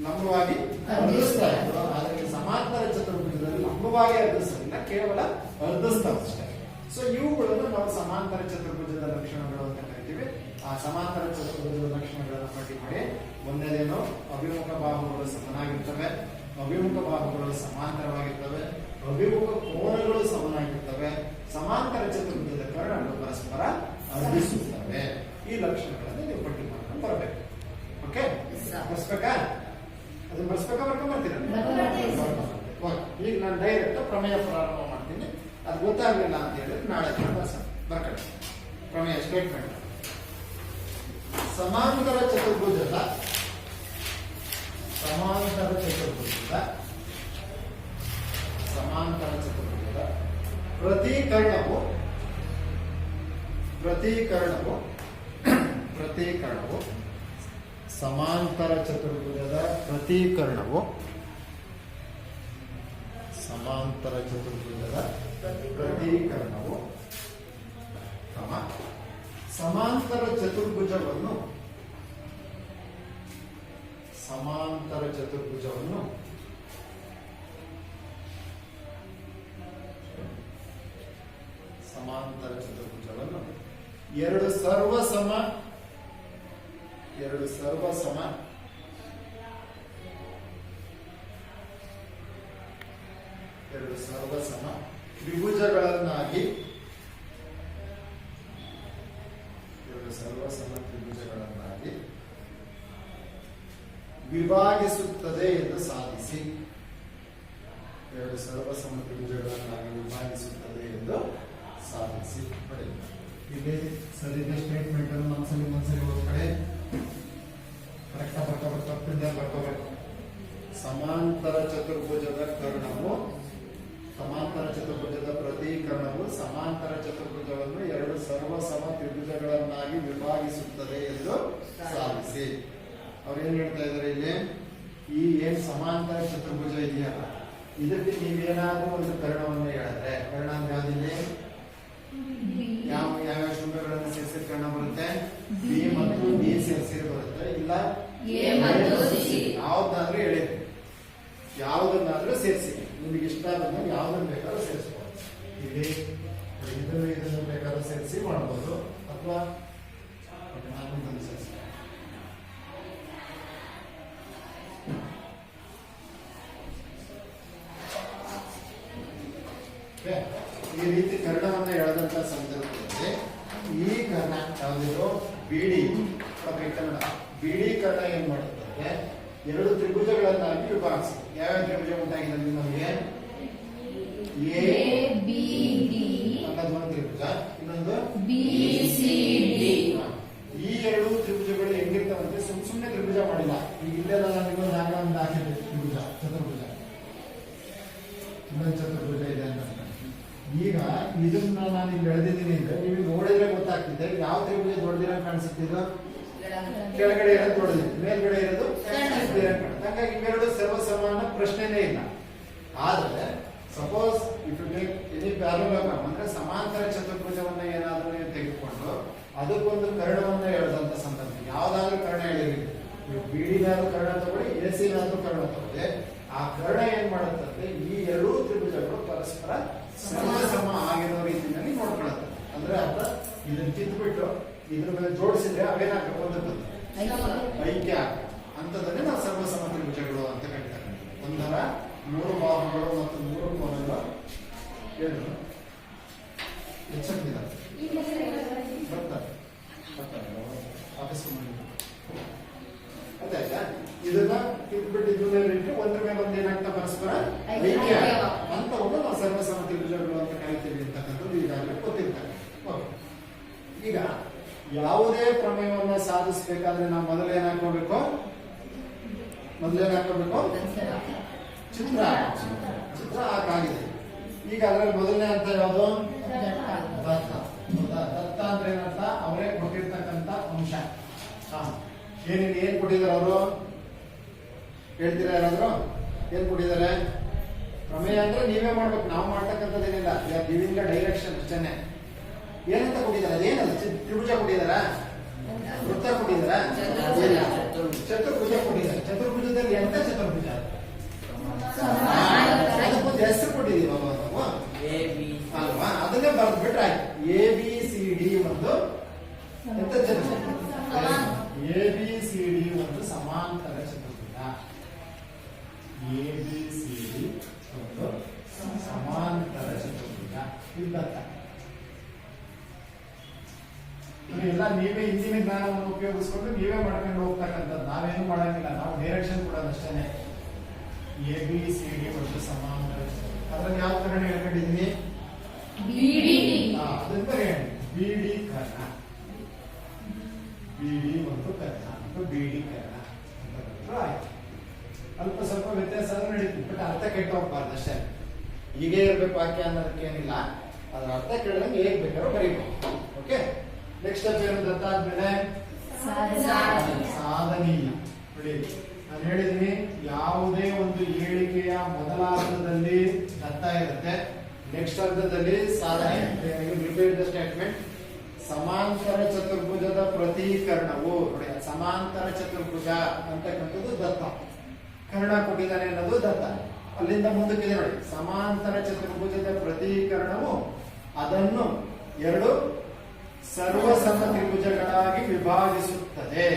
ಲಂಬವಾಗಿ ಅರ್ಧಿಸ್ತಾ ಇತ್ತು. ಆದ್ರೆ ಸಮಾಂತರ ಚತುರ್ಭುಜದಲ್ಲಿ ಲಂಬವಾಗಿ ಅರ್ಧಿಸಲಿಲ್ಲ, ಕೇವಲ ಅರ್ಧಿಸ್ತಾವೆ ಅಷ್ಟೇ. ಸೊ ಇವುಗಳನ್ನು ನಾವು ಸಮಾಂತರ ಚತುರ್ಭುಜದ ಲಕ್ಷಣಗಳು ಅಂತ ಕರಿತೀವಿ. ಆ ಸಮಾಂತರ ಚತುರ್ಭುಜದ ಲಕ್ಷಣಗಳನ್ನು ಪಟ್ಟಿ ಮಾಡಿ. ಒಂದನೇದೇನು? ಅಭಿಮುಖ ಬಾಹುಗಳು ಸಮನಾಗಿರ್ತವೆ, ಅಭಿಮುಖ ಬಾಹುಗಳು ಸಮಾಂತರವಾಗಿರ್ತವೆ, ಅಭಿಮುಖ ಕೋನಗಳು ಸಮನಾಗಿರ್ತವೆ, ಸಮಾಂತರ ಚತುರ್ಭುಜದ ಕರ್ಣಗಳು ಪರಸ್ಪರ ಅರ್ಧಿಸುತ್ತವೆ. ಈ ಲಕ್ಷಣಗಳನ್ನು ನೀವು ಪಟ್ಟಿ ಮಾಡ್ಕೊಂಡು ಬರಬೇಕು. ಓಕೆ, ಬರ್ಸ್ಬೇಕಾ? ಅದನ್ನ ಬರ್ಸ್ಬೇಕಾ? ಬರ್ಕೊಂಡ್ಬರ್ತೀರ? ಈಗ ನಾನು ಡೈರೆಕ್ಟ್ ಪ್ರಮೇಯ ಪ್ರಾರಂಭ ಮಾಡ್ತೀನಿ. ಅದು ಗೊತ್ತಾಗಲಿಲ್ಲ ಅಂತ ಹೇಳಿದ್ರೆ ನಾಳೆ ಬರ್ಕೊಳ್ಳಿ. ಪ್ರಮೇಯ ಸ್ಟೇಟ್ಮೆಂಟ್. ಸಮಾಂತರ ಚತುರ್ಭುಜದ ಪ್ರತೀಕರಣವು ಸಮಾಂತರ ಚತುರ್ಭುಜದ ಪ್ರತೀಕರಣವು ಸಮಾಂತರ ಚತುರ್ಭುಜವನ್ನು ಎರಡು ಸರ್ವಸಮ ತ್ರಿಭುಜಗಳನ್ನಾಗಿ ವಿಭಾಗಿಸುತ್ತದೆ ಎಂದು ಸಾಧಿಸಿ. ಎರಡು ಸರ್ವಸಮ ತ್ರಿಭುಜಗಳನ್ನಾಗಿ ವಿಭಾಗಿಸುತ್ತದೆ ಎಂದು ಸಾಧಿಸಿ. ಇಲ್ಲಿ ಸರಿದ ಸ್ಟೇಟ್ಮೆಂಟ್ ಅನ್ನು ಒಂದ್ಸಲಿ ಓದ್ಕಡೆ ಕರೆಕ್ಟ್ ಬರ್ಕೋಬೇಕು. ಸಮಾಂತರ ಚತುರ್ಭುಜದ ಪ್ರತೀಕರಣವು ಸಮಾಂತರ ಚತುರ್ಭುಜವನ್ನು ಎರಡು ಸರ್ವಸಮ ತ್ರಿಭುಜಗಳನ್ನಾಗಿ ವಿಭಾಗಿಸುತ್ತದೆ ಎಂದು ಸಾಧಿಸಿ. ಅವ್ರೇನ್ ಹೇಳ್ತಾ ಇದಾರೆ ಇಲ್ಲಿ? ಈ ಏನ್ ಸಮಾಂತರ ಚತುರ್ಭುಜ ಇದೆಯಲ್ಲ, ಇದಕ್ಕೆ ನೀವೇನಾದ್ರೂ ಒಂದು ಕರ್ಣವನ್ನು ಹೇಳಿದ್ರೆ, ಕರ್ಣ ಅಂದ್ರೆ ಯಾವ್ದಿಲ್ಲಿ ಯಾವ ಶುಂಭಗಳನ್ನು ಸೇರಿಸಿ ಕರ್ಣ ಬರುತ್ತೆ? ಬಿ ಮತ್ತು ಡಿ ಸೇರಿಸಿ ಬರುತ್ತೆ. ಇಲ್ಲ ಯಾವ್ದನ್ನಾದ್ರೂ ಸೇರಿಸಿ, ನಿಮಗೆ ಇಷ್ಟ ಬಂದಾಗ ಯಾವ್ದನ್ನ ಬೇಕಾದ್ರೂ ಸೇರಿಸ್ಬೋದು. ಇಲ್ಲಿ ಇದನ್ನು ಬೇಕಾದ್ರೂ ಸೇರಿಸಿ ಮಾಡಬಹುದು, ಅಥವಾ ಸೇರಿಸಿ. ಈ ರೀತಿ ಕರ್ಣವನ್ನ ಎಳೆದಂತ ಸಂದರ್ಭದಲ್ಲಿ ಈ ಕರ್ಣ ಯಾವುದಿರೋ ಬಿಡಿ ಕನ್ನಡ ಬಿಡಿ ಕರ್ಣ ಏನ್ ಮಾಡುತ್ತದೆ? ಎರಡು ತ್ರಿಭುಜಗಳನ್ನಾಗಿ ವಿಭಾಗಿಸಿ. ಯಾವ್ಯಾವ ತ್ರಿಭುಜ ಉಂಟಾಗಿದೆ ನಮಗೆ? ಅನ್ನೋದು ಒಂದು ತ್ರಿಭುಜ, ಇನ್ನೊಂದು BCD. ಈ ಎರಡು ತ್ರಿಭುಜಗಳು ಹೆಂಗಿರ್ತಾವಂದ್ರೆ ಸುಮ್ಮನೆ ತ್ರಿಭುಜ ಮಾಡಿಲ್ಲ. ಈಗ ಇಲ್ಲೆಲ್ಲ ನಮಗೆ ಒಂದು ಹಾಕಿದೆ ತ್ರಿಭುಜ, ಚತುರ್ಭುಜ, ಇನ್ನೊಂದು ಚತುರ್ಭುಜ ಇದೆ ಅಂತ. ಈಗ ಇದನ್ನ ನಾನು ಇಲ್ಲಿ ಎಳೆದಿದ್ದೀನಿ ಅಂದ್ರೆ ನೀವು ನೋಡಿದ್ರೆ ಗೊತ್ತಾಗ್ತಿದೆ ಯಾವ ತ್ರಿಭುಜ ದೊಡ್ಡದಿರ ಕಾಣಿಸುತ್ತಿದ್ದು? ಕೆಳಗಡೆ ಇರೋದು ದೊಡ್ಡದಿದೆ, ಮೇಲ್ಗಡೆ ಇರೋದು ಹಾಗಾಗಿ ಇವೆರಡು ಸರ್ವಸಮಾನ ಪ್ರಶ್ನೆನೇ ಇಲ್ಲ. ಆದ್ರೆ suppose if you take any parallelogram ಅಂದ್ರೆ ಸಮಾಂತರ ಚತುರ್ಭುಜವನ್ನ ಏನಾದ್ರೂ ನೀವು ತೆಗೆದುಕೊಂಡು ಅದಕ್ಕೊಂದು ಕರ್ಣವನ್ನ ಎಳೆದಂತ ಸಂದರ್ಭ, ಯಾವ್ದಾದ್ರು ಕರ್ಣ ಎಳೆಯಿರಿ, ನೀವು ಬಿಡಿನಾದ್ರೂ ಕರ್ಣ ತಗೊಳ್ಳಿ, ಎಸಿನಾದ್ರೂ ಕರ್ಣ ತಗೊಳ್ಳಿ, ಆ ಕರ್ಣ ಏನ್ ಮಾಡುತ್ತಂದ್ರೆ ಈ ಎರಡೂ ತ್ರಿಭುಜಗಳು ಪರಸ್ಪರ ಸಮ ಆಗಿರೋ ರೀತಿಯಲ್ಲಿ ನೋಡ್ಕೊಳ್ಳುತ್ತೆ. ಅಂದ್ರೆ ಅರ್ಥ ಇದನ್ನ ಕಿತ್ಬಿಟ್ಟು ಇದ್ರ ಮೇಲೆ ಜೋಡಿಸಿದ್ರೆ ಅವೇನಾಗ್ತವೆ? ಒಂದಕ್ಕೆ ಐಕ್ಯ ಅಂತದನ್ನೇ ನಾವು ಸರ್ವಸಮ ತ್ರಿಭುಜಗಳು ಅಂತ ಕರೀತಾರೆ. ಒಂದರ ಮೂರು ಬಾಹುಗಳು ಮತ್ತು ಮೂರು ಕೋನಗಳು ಏನು ಹೆಚ್ಚಾಗಿದ್ದಾರೆ ಆಯ್ತಾ? ಇದನ್ನ ಕಿತ್ಬಿಟ್ಟು ಇದ್ರ ಮೇಲೆ ಇಟ್ಟು ಒಂದ್ರ ಮೇಲೆ ಒಂದು ಏನಾಗ್ತಾ ಪರಸ್ಪರ ಐಕ್ಯ ಅಂತ ನಾವು ಸರ್ವಸಮ ತ್ರಿಭುಜಗಳು ಅಂತ ಕರಿತೀವಿ ಅಂತಕ್ಕಂಥದ್ದು ಈಗಾಗಲೇ ಗೊತ್ತಿರ್ತಾರೆ. ಈಗ ಯಾವುದೇ ಪ್ರಮೇಯವನ್ನ ಸಾಧಿಸಬೇಕಾದ್ರೆ ನಾವು ಮೊದಲು ಏನಾಕೋಬೇಕು? ಚಿತ್ರ ಹಾಕಾಗಿದೆ. ಈಗ ಅದರಲ್ಲಿ ಮೊದಲನೇ ಅಂತ ಯಾವುದು? ದತ್ತ ಅಂದ್ರೆ ಏನಂತ? ಅವರೇ ಕೊಟ್ಟಿರ್ತಕ್ಕಂಥ ಅಂಶ. ಏನ್ ಕೊಟ್ಟಿದ್ದಾರೆ ಅವರು? ಹೇಳ್ತೀರಾ ಯಾರಾದ್ರು? ಏನ್ ಕೊಟ್ಟಿದ್ದಾರೆ? ಪ್ರಮೇಯ ಅಂದ್ರೆ ನೀವೇ ಮಾಡ್ಬೇಕು, ನಾವು ಮಾಡ್ತಕ್ಕಂಥದ್ದೇನಿಲ್ಲ. ಗಿವಿಂಗ್ ಡೈರೆಕ್ಷನ್ ಅಷ್ಟೇನೆ. ಏನಂತ ಕೊಟ್ಟಿದ್ದಾರೆ? ಅದೇನಲ್ಲ ತ್ರಿಭುಜ ಕೊಟ್ಟಿದಾರ, ವೃತ್ತ ಕೊಟ್ಟಿದಾರ, ಚತುರ್ಭುಜ ಕೊಟ್ಟಿದ್ದಾರೆ. ಚತುರ್ಭುಜದಲ್ಲಿ ಎಂತ ಚತುರ್ಭುಜ? ಅದಕ್ಕೊಂದು ಹೆಸರು ಕೊಟ್ಟಿದೀವಿ ನಾವು ಅಲ್ವಾ? ಅದನ್ನೇ ಬರೆದು ಬಿಟ್ರೆ ಆಯ್ತು. ABCD ಒಂದು ಎಂತ ಚತುರ್ಭುಜ? ABCD ಒಂದು ಸಮಾಂತರ ಚತುರ್ಭುಜ. ABCD ಒಂದು ಸಮಾಂತರ ಚತುರ್ಭುಜ. ಇದ್ದತ್ತ ಎಲ್ಲ ನೀವೇ ಹಿಂದಿನ ಜ್ಞಾನವನ್ನು ಉಪಯೋಗಿಸ್ಕೊಂಡು ನೀವೇ ಮಾಡ್ಕೊಂಡು ಹೋಗ್ತಕ್ಕಂಥದ್ದು. ನಾವೇನು ಮಾಡಂಗಿಲ್ಲ, ನಾವು ಡೈರೆಕ್ಷನ್ ಕೊಡೋದಷ್ಟೇನೆ. ABCD ಒಂದು ಸಮಾಂತರ ಚತುರ್ಭುಜ. ಅದ್ರಲ್ಲಿ ಯಾವ ಕರ್ಣ ಹೇಳ್ಕೊಂಡಿದೀನಿ? ಅದನ್ನ ಹೇಳಿ BD ಕರ್ಣ. BD ಒಂದು ಕರ್ಣ ಮತ್ತು BD ಕರ್ಣ ಅಂತ ಬರೆದ್ರೆ ಆಯ್ತು. ಅಲ್ಪ ಸ್ವಲ್ಪ ವ್ಯತ್ಯಾಸ ಆದ್ರೂ ನಡೀತು, ಬಟ್ ಅರ್ಥ ಕೆಟ್ಟು ಹೋಗ್ಬಾರ್ದು ಅಷ್ಟೇ. ಹೀಗೆ ಇರ್ಬೇಕು ವಾಕ್ಯ ಅನ್ನೋದಕ್ಕೆ ಏನಿಲ್ಲ, ಅದ್ರ ಅರ್ಥ ಕೇಳಿದಂಗೆ ಹೇಗ್ ಬೇಕಾದ್ರೂ ಬರೀಬೇಕು. ಓಕೆ, ನೆಕ್ಸ್ಟ್ ಸ್ಟೆಪ್ ಏನು ಗೊತ್ತಾದ್ಮೇಲೆ ಸಾಧನೀಯ. ನೋಡಿ, ನಾನು ಹೇಳಿದೀನಿ ಯಾವುದೇ ಒಂದು ಹೇಳಿಕೆಯ ಮೊದಲ ಅರ್ಥದಲ್ಲಿ ದತ್ತ ಇರುತ್ತೆ, ನೆಕ್ಸ್ಟ್ ಅರ್ಥದಲ್ಲಿ ಸಾಧನೆ. Repeat the statement. ಸಮಾಂತರ ಚತುರ್ಭುಜದ ಪ್ರತೀಕರಣವು, ನೋಡಿ ಸಮಾಂತರ ಚತುರ್ಭುಜ ಅಂತಕ್ಕಂಥದ್ದು ದತ್ತ, ಕರ್ಣ ಕೊಟ್ಟಿದ್ದಾನೆ ಅನ್ನೋದು ದತ್ತ. ಅಲ್ಲಿಂದ ಮುಂದಕ್ಕಿದೆ ನೋಡಿ, ಸಮಾಂತರ ಚತುರ್ಭುಜದ ಪ್ರತೀಕರಣವು ಅದನ್ನು ಎರಡು ಸರ್ವಸಮ ತ್ರಿಭುಜಗಳಾಗಿ ವಿಭಾಗಿಸುತ್ತದೆ,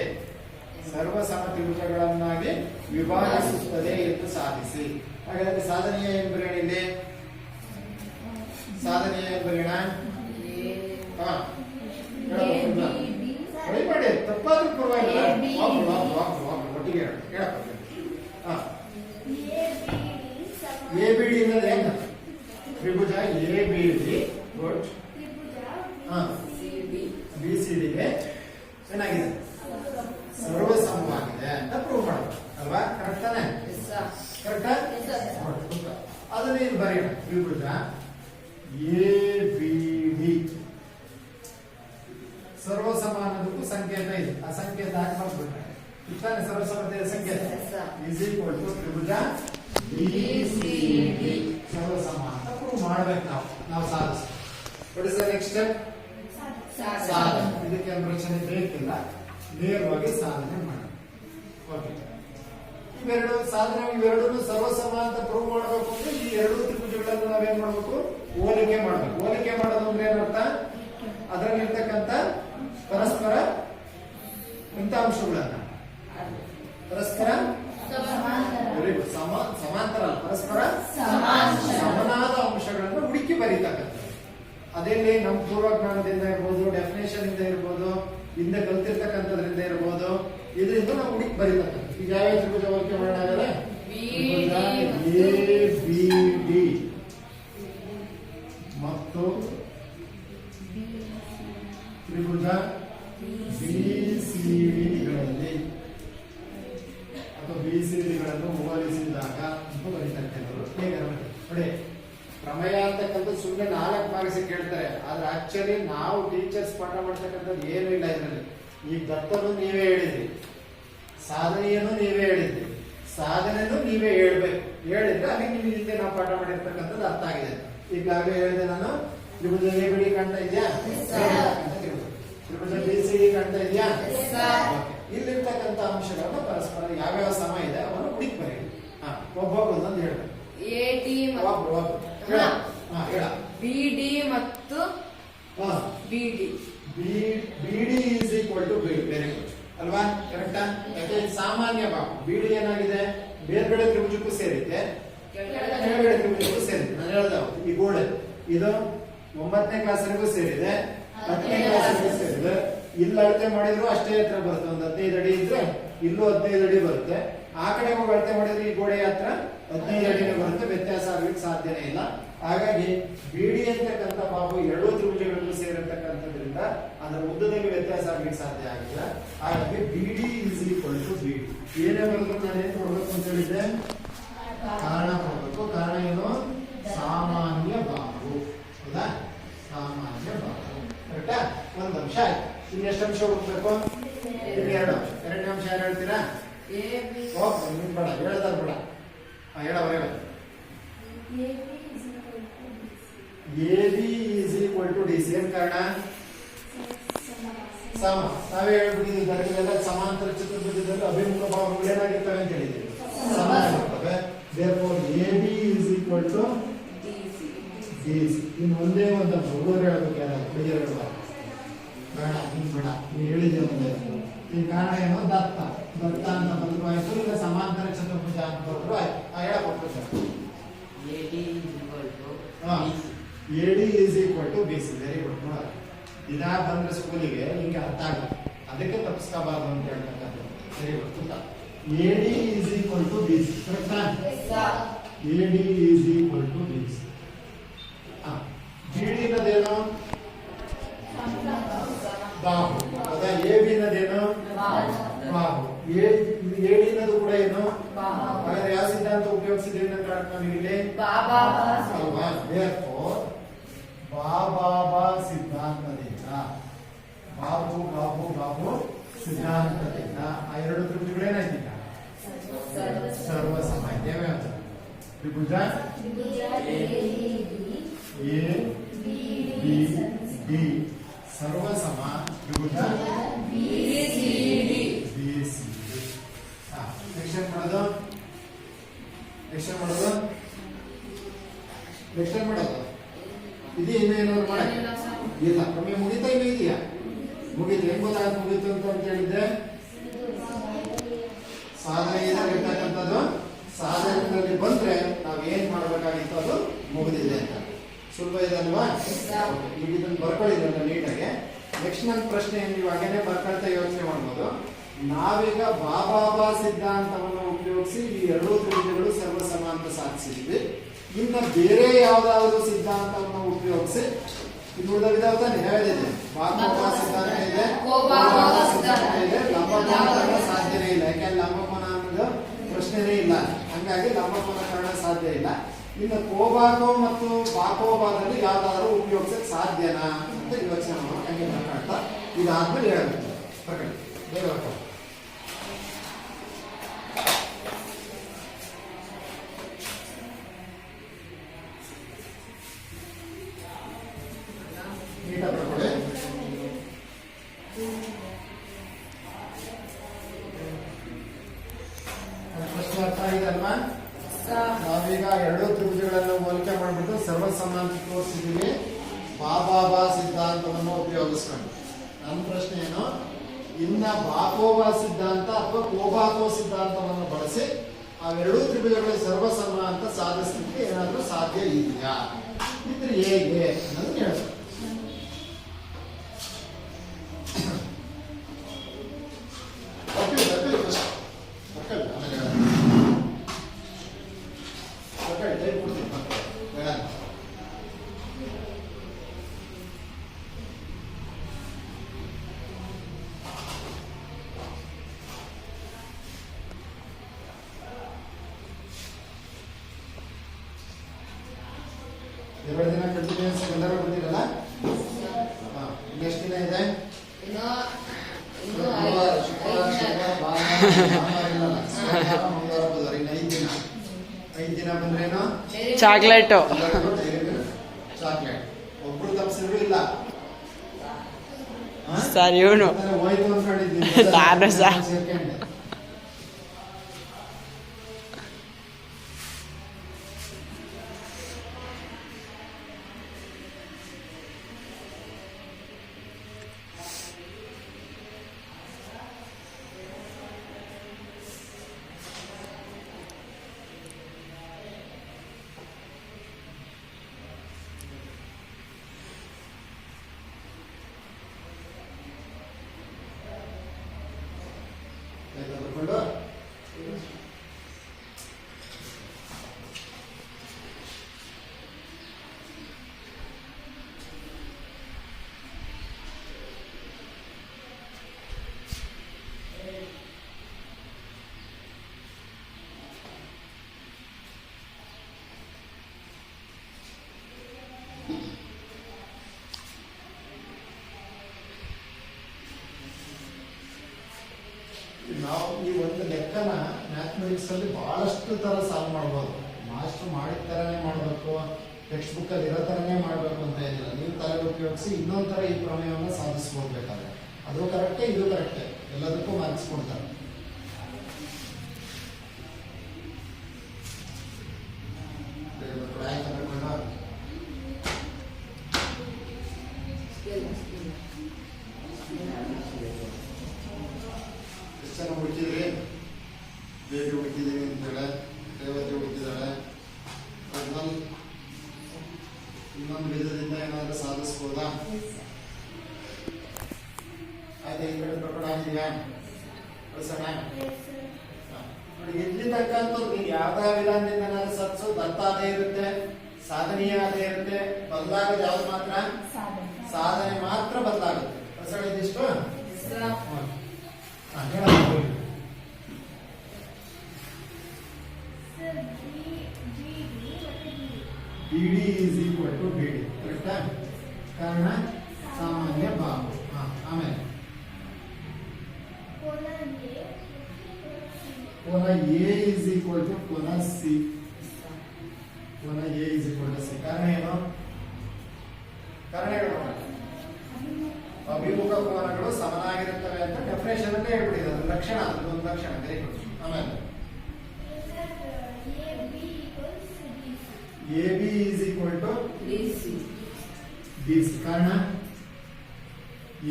ಸರ್ವಸಮ ತ್ರಿಭುಜಗಳನ್ನಾಗಿ ವಿಭಾಗಿಸುತ್ತದೆ ಎಂದು ಸಾಧಿಸಿ. ಹಾಗಾದ್ರೆ ಸಾಧನೆಯ ಏನ್ ಬರೆಯೋಣ ಇಲ್ಲಿ? ಸಾಧನೆಯ ಏನ್ ಬರೆಯೋಣ? ಮಾಡಿ ತಪ್ಪಾದ್ರೂ ಪರವಾಗಿಲ್ಲ, ಒಟ್ಟಿಗೆ ಹೇಳಪ್ಪ. ABD ಅನ್ನೋದು ಹೆಂಗ? ತ್ರಿಭುಜ ABD ಗುಡ್. BCD ಗೆ ಏನಾಗಿದೆ? ಸರ್ವಸಮವಾಗಿದೆ ಅಂತ ಪ್ರೂವ್ ಮಾಡಬೇಕು ಅಲ್ವಾ? ಕರೆಕ್ಟ್ ತಾನೆ? ಕರೆಕ್ಟ್. ಅದನ್ನ ಇಲ್ಲಿ ಬರೆಯೋಣ. ತ್ರಿಭುಜ ABD ಸರ್ವಸಮಾನದಕ್ಕೂ ಸಂಕೇತ ಇದೆ, ಆ ಸಂಕೇತ ಹಾಕಿ ಮಾಡ್ಬಿಟ್ರೆ ಇತ್ತಾನೆ ಸರ್ವಸಮತೆಯ ಸಂಕೇತ ಈಸ್ ಈಕ್ವಲ್ ಟು ತ್ರಿಭುಜ BCD ಸರ್ವಸಮಾನ ಅಂತ ಪ್ರೂವ್ ಮಾಡ್ಬೇಕು ನಾವು ಸಾಧಿಸಿ. What is the next step? ಸಾಧನೆ. ಇದಕ್ಕೆ ರಚನೆ ಬೇಕಿಲ್ಲ, ನೇರವಾಗಿ ಸಾಧನೆ ಮಾಡಿ. ಓಕೆ, ಇವೆರಡು ಸಾಧನೆ, ಇವೆರಡೂ ಸರ್ವಸಮ ಅಂತ ಪ್ರೂವ್ ಮಾಡಬೇಕು ಅಂದ್ರೆ ಈ ಎರಡು ತ್ರಿಭುಜಗಳನ್ನು ನಾವೇನ್ ಮಾಡಬೇಕು? ಹೋಲಿಕೆ ಮಾಡಬೇಕು. ಹೋಲಿಕೆ ಮಾಡೋದು ಅಂದ್ರೆ ಏನರ್ಥ? ಅದರಲ್ಲಿರ್ತಕ್ಕಂಥ ಪರಸ್ಪರ ಇಂಥ ಅಂಶಗಳನ್ನ ಪರಸ್ಪರ ಸಮಾಂತರ ಅಲ್ಲ, ಪರಸ್ಪರ ಸಮನಾದ ಅಂಶಗಳನ್ನು ಹುಡುಕಿ ಬರೀತಕ್ಕಂಥ. ಅದೇಲಿ ನಮ್ಮ ಪೂರ್ವಜ್ಞಾನದಿಂದ ಇರ್ಬೋದು, ಡೆಫಿನೇಷನ್ ಇಂದ ಇರ್ಬೋದು, ಹಿಂದೆ ಕಲ್ತಿರ್ತಕ್ಕಂಥದ್ರಿಂದ ಇರ್ಬೋದು, ಇದರಿಂದ ನಾವು ಹುಡುಕಿ ಬರೀತಕ್ಕಂಥ. ಈಗ ಯಾವ್ಯಾವ ತ್ರಿಭುಜ ಹೋಲಿಕೆ ಮಾಡಾಗಲ್ಲ? ABD ಮತ್ತು ತ್ರಿಭುಜ BCDಗಳಲ್ಲಿ ಅಥವಾ BCDಗಳನ್ನು ಹೋಲಿಸಿದಾಗ ಅಂತ ಬರೀತಕ್ಕಂಥವ್ರು ಹೇಗೆ ನೋಡಿ. ಪ್ರಮೇಯ ಅಂತಕ್ಕಂಥ ಸುಮ್ಮನೆ 4 ಮಾರ್ಕ್ಸ್ ಕೇಳ್ತಾರೆ, ಆದ್ರೆ ಆಕ್ಚುಲಿ ನಾವು ಟೀಚರ್ಸ್ ಪಾಠ ಮಾಡ್ತಕ್ಕಂಥದ್ದು ಏನು ಇಲ್ಲ ಇದರಲ್ಲಿ. ಈ ದತ್ತನು ನೀವೇ ಹೇಳಿದ್ರಿ, ಸಾಧನೆಯನ್ನು ನೀವೇ ಹೇಳಿದ್ರಿ, ಸಾಧನೆಯನ್ನು ನೀವೇ ಹೇಳ್ಬೇಕು. ಹೇಳಿದ್ರೆ ಅಲ್ಲಿ ನಿಮ್ಗೆ ಹಿಂದೆ ನಾವು ಪಾಠ ಮಾಡಿರ್ತಕ್ಕಂಥದ್ದು ಅರ್ಥ ಆಗಿದೆ. ಈಗಾಗಲೇ ಹೇಳಿದೆ ನಾನು. ತ್ರಿಭುಜ ABD ಕಾಣ್ತಾ ಇದೆಯಾ? ತ್ರಿಭುಜ BCD ಕಾಣ್ತಾ ಇದೆಯಾ? ಇಲ್ಲಿರ್ತಕ್ಕಂಥ ಅಂಶಗಳನ್ನು ಪರಸ್ಪರ ಯಾವ್ಯಾವ ಸಮ ಇದೆ ಅವನ್ನು ಹುಡುಕಿ ಬರೀರಿ. ಒಬ್ಬೊಬ್ಬೊಂದೊಂದು ಹೇಳ್ಬೇಕು. BD ಮತ್ತು BD is equal to BD. Very good ಅಲ್ವಾ? ಕರೆಕ್ಟಾ? ಯಾಕೆ ಸಾಮಾನ್ಯ ಭಾಗ. BD ಏನಾಗಿದೆ? ಬೇರ್ಗಡೆ ತ್ರಿಭುಜಕ್ಕೂ ಸೇರಿದೆ, ಕೆಳಗಡೆ ತ್ರಿಭುಜಕ್ಕೂ ಸೇರಿದೆ. ನಾನು ಹೇಳ್ದ ಈ ಗೋಡೆ ಇದು 9ನೇ ಕ್ಲಾಸ್ವರೆಗೂ ಸೇರಿದೆ, 10ನೇ ಕ್ಲಾಸ್ವರೆಗೂ ಸೇರಿದೆ. ಇಲ್ಲಿ ಅಳತೆ ಮಾಡಿದ್ರು ಅಷ್ಟೇ ಹತ್ರ ಬರುತ್ತೆ. ಒಂದು 15 ಅಡಿ ಇದ್ರೆ ಇಲ್ಲೂ 15 ಅಡಿ ಬರುತ್ತೆ. ಆ ಕಡೆ ಹೋಗಿ ಅಳತೆ ಮಾಡಿದ್ರೆ ಈ ಗೋಡೆ ಹತ್ರ 15 ಅಡಿನೇ ಬರುತ್ತೆ, ವ್ಯತ್ಯಾಸ ಆಗ್ಲಿಕ್ಕೆ ಸಾಧ್ಯನೇ ಇಲ್ಲ. ಹಾಗಾಗಿ BD ಅಂತಕ್ಕಂಥ ಬಾಬು ಎರಡೂ ತ್ರಿಭುಜಗಳಿಗೂ ಸೇರಿರ್ತಕ್ಕಂಥದ್ರಿಂದ ಅದರ ಉದ್ದದಲ್ಲಿ ವ್ಯತ್ಯಾಸ ಆಗ್ಲಿಕ್ಕೆ ಸಾಧ್ಯ ಆಗಿಲ್ಲ. ಹಾಗಾಗಿ BD is equal to BD. ಏನೇ ಬರೆದ್ರು ನಾನು ಏನ್ ಕೊಡ್ಬೇಕು ಅಂತ ಹೇಳಿದ್ದೆ? ಕಾರಣ ಕೊಡ್ಬೇಕು. ಕಾರಣ ಏನು? ಸಾಮಾನ್ಯ ಬಾಹು. ಹೌದಾ? ಸಾಮಾನ್ಯ ಬಾಹು. ಕರೆಕ್ಟಾ? ಒಂದು ಅಂಶ ಆಯ್ತು. ಇನ್ನು ಎಷ್ಟು ಅಂಶ ಹುಡುಕ್ಬೇಕು? ಎರಡು. ಎರಡನೇ ಅಂಶ ಯಾರು ಹೇಳ್ತೀರಾ? ಬೇಡ ಹೇಳ್ದಾರ ಬೇಡ. ಹೇಳವ A B is equal to D C. ಏನ್ ಕಾರಣ? ಸಮ. ನಾವೇ ಹೇಳ್ಬಿಟ್ಟಿದ್ದೀವಿ ಗಣಿತದಲ್ಲ, ಸಮಾಂತರ ಚತುರ್ಭುಜದಲ್ಲಿ ಅಭಿಮುಖ ಬಾಹುಗಳು ಏನಾಗಿರ್ತವೆ ಅಂತ ಹೇಳಿದ್ದೀವಿ, ಸಮಾನವಾಗಿರ್ತವೆ. therefore AB is equal to DC. ಇನ್ನು ಒಂದೇ ಒಂದು ಹುಡುಗರು ಹೇಳ್ಬೇಕು, ಯಾರು ಹುಡುಗಿಯರು ಹೇಳ್ಬಾರ್ದು. ಬೇಡ ನೀನ್ ಬೇಡ, ನೀನು ಹೇಳಿದ್ದೆ ಒಂದೇ. ಈ ಕಾರಣ ಏನು? ದತ್ತ. ದತ್ತ ಅಂತ ಬಂದ್ರು ಆಯ್ತು, ಈಗ ಸಮಾಂತರ ಚತುರ್ಭುಜ ಅಂತ ಬಂದ್ರು ಆಯ್ತು. ಹೇಳಪ್ಪ AD is equal to BC. Very good. ನೋಡಿ, ದಿನ ಬಂದ್ರೆ ಸ್ಕೂಲಿಗೆ ಹಿಂಗೆ ಅರ್ಥ ಆಗುತ್ತೆ, ಅದಕ್ಕೆ ತಪ್ಪಿಸ್ಕೋಬಾರ್ದು ಅಂತ ಹೇಳ್ತಕ್ಕಂಥದ್ದು. Very good. AD is equal to BC. ಕರೆಕ್ಟಾ? AD is equal to BC. BD ನದೇನು? ಬಾಹು. ಹೌದಾ? AB ನದೇನು? ಬಾಹು. AD ನದು ಕೂಡ ಏನು? ಹಾಗಾದ್ರೆ ಯಾವ ಸಿದ್ಧಾಂತ ಉಪಯೋಗಿಸಿದ್ವಿ ಅಂತ ಕಾಣ್ತೀವಿ ಇಲ್ಲಿ? ಅಲ್ವಾ? therefore ಬಾಬಾ ಸಿದ್ಧಾಂತದಿಂದ, ಬಾಬು ಬಾಬು ಬಾಬು ಸಿದ್ಧಾಂತದಿಂದ ಆ ಎರಡು ತ್ರಿಭುಜಗಳೇನಾಯ್ತು ಈಗ? ಸರ್ವ ಸಮ. ಯಾವ್ಯಾವ ತ್ರಿಭುಜ? ಎ ಬಿ ಡಿ ಸರ್ವ ಸಮ ತ್ರಿಭುಜ ಬಿ ಸಿ ಡಿ. ನೆಕ್ಸ್ಟ್ ಮಾಡೋದು, ನೆಕ್ಸ್ಟ್ ಮಾಡೋದು ಇದು ಇನ್ನೇನಾದ್ರು ಮಾಡಕ್ಕೆ ಇಲ್ಲ. ಕಮ್ಮಿ ಮುಗಿತಾ ಇನ್ನೂ ಇದೆಯಾ? ಮುಗಿತು. ಹೆಂಗ್ ಗೊತ್ತಾಗ ಮುಗಿತು ಅಂತ ಹೇಳಿದ್ದೆ? ಸಾಧನೆ ಇರ್ತಕ್ಕಂಥದ್ದು ಸಾಧನೆಯಲ್ಲಿ ಬಂದ್ರೆ ನಾವ್ ಏನ್ ಮಾಡ್ಬೇಕಾಗಿತ್ತು ಅದು ಮುಗಿದಿದೆ ಅಂತ. ಸುಲಭ ಇದೆ ಅಲ್ವಾ? ಈಗ ಇದನ್ನ ಬರ್ಕೊಳ್ಳಿದ್ರಲ್ಲ ನೀಟಾಗಿ. ನೆಕ್ಸ್ಟ್ ನನ್ನ ಪ್ರಶ್ನೆ ನೀವು ಹಾಗೇನೆ ಬರ್ಕೊಳ್ತಾ ಯೋಚನೆ ಮಾಡ್ಬೋದು. ನಾವೀಗ ಬಾಬಾ ಸಿದ್ಧಾಂತವನ್ನು ಉಪಯೋಗಿಸಿ ಈ ಎರಡೂ ತ್ರಿಭುಜಗಳು ಸರ್ವ ಸಮ ಅಂತ ಸಾಧಿಸಿದ್ವಿ. ಇನ್ನು ಬೇರೆ ಯಾವ್ದಾದ್ರು ಸಿದ್ಧಾಂತವನ್ನು ಉಪಯೋಗಿಸಿ ಇನ್ನುಳಿದ ವಿಧಾನ ಯಾವ್ದಿದೆ? ಬಾಬಾ ಸಿದ್ಧಾಂತ ಇದೆ, ಸಿದ್ಧಾಂತ ಇದೆ. ಲಂಬಕೋನ ಸಾಧ್ಯನೇ ಇಲ್ಲ, ಯಾಕೆಂದ್ರೆ ಲಂಬಕೋನ ಅನ್ನೋದು ಪ್ರಶ್ನೆನೇ ಇಲ್ಲ, ಹಂಗಾಗಿ ಲಂಬಕೋನ ಕಾರಣ ಸಾಧ್ಯ ಇಲ್ಲ. ಇನ್ನು ಕೋಬಾಕೋ ಮತ್ತು ಬಾಕೋಬಾದಲ್ಲಿ ಯಾವ್ದಾದ್ರು ಉಪಯೋಗಿಸಕ್ ಸಾಧ್ಯನಾ ಅಂತ ಯೋಚನೆ ಮಾಡೋಣ. ಹಂಗೆ ಮಾತಾಡ್ತಾ ಇದಾದ್ಮೇಲೆ ಹೇಳಬೇಕು. ಬರ್ಕೊಳ್ಳಿ ಬೇಗ ಬರ್ಕೊಳ್ಳಿ. ನೀಟಾಗಿ ಬರ್ಕೊಳ್ಳಿ. ಪ್ರಶ್ನೆ ಅರ್ಥ ಆಗಿದೆ ಅಲ್ವಾ? ನಾವೀಗ ಎರಡೂ ತ್ರಿಭುಜಗಳನ್ನು ಹೋಲಿಕೆ ಮಾಡಿಬಿಟ್ಟು ಸರ್ವ ಸಮ ಅಂತ ತೋರಿಸಿದೀವಿ ಬಾಬಾ ಸಿದ್ಧಾಂತವನ್ನು ಉಪಯೋಗಿಸ್ಕೊಂಡು. ನನ್ನ ಪ್ರಶ್ನೆ ಏನು, ಇನ್ನ ಬಾಕೋಬಾ ಸಿದ್ಧಾಂತ ಅಥವಾ ಕೋಬಾಕೋ ಸಿದ್ಧಾಂತವನ್ನು ಬಳಸಿ ಅವೆರಡೂ ತ್ರಿಭುಜಗಳ ಸರ್ವ ಸಮ ಅಂತ ಸಾಧಿಸಲಿಕ್ಕೆ ಏನಾದರೂ ಸಾಧ್ಯ ಇದೆಯಾ? ಇದ್ರೆ ಹೇಗೆ ಅನ್ನೋದು ಹೇಳ್ಬೇಕು. ಎರಡು ದಿನ ಕಂಟಿನ್ಯೂಸ್ ಎಲ್ಲರೂ ಬಂದಿರಲ್ಲ? ಎಷ್ಟು ದಿನ ಇದೆ? ಐದು ದಿನ ಬಂದ್ರೇನು? Chocolate chocolate. ಒಬ್ರು ತಪ್ಸಿದ್ರು ಇಲ್ಲ ಸರ್. ಇವನು ಹೋಯ್ತು ಅನ್ಕೊಂಡಿದ್ವಿ. ನಾನು ಸರ್ ಸೇರ್ಕೊಂಡೆ. ನಾವು ಈ ಒಂದು ಲೆಕ್ಕನ ಮ್ಯಾಥಮೆಟಿಕ್ಸ್ ಅಲ್ಲಿ ಬಹಳಷ್ಟು ತರ ಸಾಲ್ವ್ ಮಾಡಬಹುದು. ಮಾಸ್ಟರ್ ಮಾಡಿದ ಥರನೇ ಮಾಡಬೇಕು, ಟೆಕ್ಸ್ಟ್ ಬುಕ್ಕಲ್ಲಿ ಇರೋ ಥರನೇ ಮಾಡಬೇಕು ಅಂತ ಏನಿಲ್ಲ. ನೀವು ತಲೆ ಉಪಯೋಗಿಸಿ ಇನ್ನೊಂದು ಥರ ಈ ಪ್ರಮೇಯವನ್ನು ಸಾಧಿಸ್ಕೊಡ್ಬೇಕಾದ್ರೆ ಅದು ಕರೆಕ್ಟೇ ಇದು ಕರೆಕ್ಟೇ, ಎಲ್ಲದಕ್ಕೂ ಮಾರ್ಕ್ಸ್ ಕೊಡ್ತಾರೆ. ಎಷ್ಟು ಜನ ಹುಡುಕಿದ್ರಿ? ಬೇಬಿ ಹುಡುಕಿದೀವಿ ಅಂತೇಳಿ, ರೇವತಿ ಹುಡುಕಿದಾಳೆ. ಇನ್ನೊಂದು ವಿಧದಿಂದ ಏನಾದರೂ ಸಾಧಿಸ್ಬೋದಾ? ಆಯ್ತಾ? ಈ ಕಡೆ ಪ್ರಕಟ ಆಗಿದೆಯಾ? ಕಳ್ಸೋಣ. ನೋಡಿ, ಇಲ್ಲಿ ತನಕ ಅಂತೂ ನೀವು ಯಾವ್ದಾವ ವಿಧಾನದಿಂದ ಏನಾದ್ರು ಸಾಧಿಸೋದು ಅರ್ಥ ಅದೇ ಇರುತ್ತೆ, ಸಾಧನೀಯ ಅದೇ ಇರುತ್ತೆ. ಬದಲಾಗೋದು ಯಾವ್ದು ಮಾತ್ರ? ಸಾಧನೆ ಮಾತ್ರ ಬದಲಾಗುತ್ತೆ. ಕಳ್ಸೋಣ ಇದಿಷ್ಟು. BD is equal to BD. ಕರೆಕ್ಟಾ? ಕಾರಣ ಸಾಮಾನ್ಯ ಬಾಹು. ಆಮೇಲೆ ಕೋನ A is equal to ಕೋನ C. ಕೋನ A is equal to C. ಕಾರಣ ಏನು? ಕಾರಣ ಹೇಳೋಣ. ಅಭಿಮುಖ ಕೋನಗಳು ಸಮನಾಗಿರುತ್ತವೆ ಅಂತ ಡೆಫಿನೇಷನ್ ಅಲ್ಲೇ ಹೇಳ್ಬಿಟ್ಟಿದೆ. ಅದು ಲಕ್ಷಣ, ಅದೊಂದು ಲಕ್ಷಣ. Very good. ಆಮೇಲೆ AB is equal to BC. ಕಾರಣ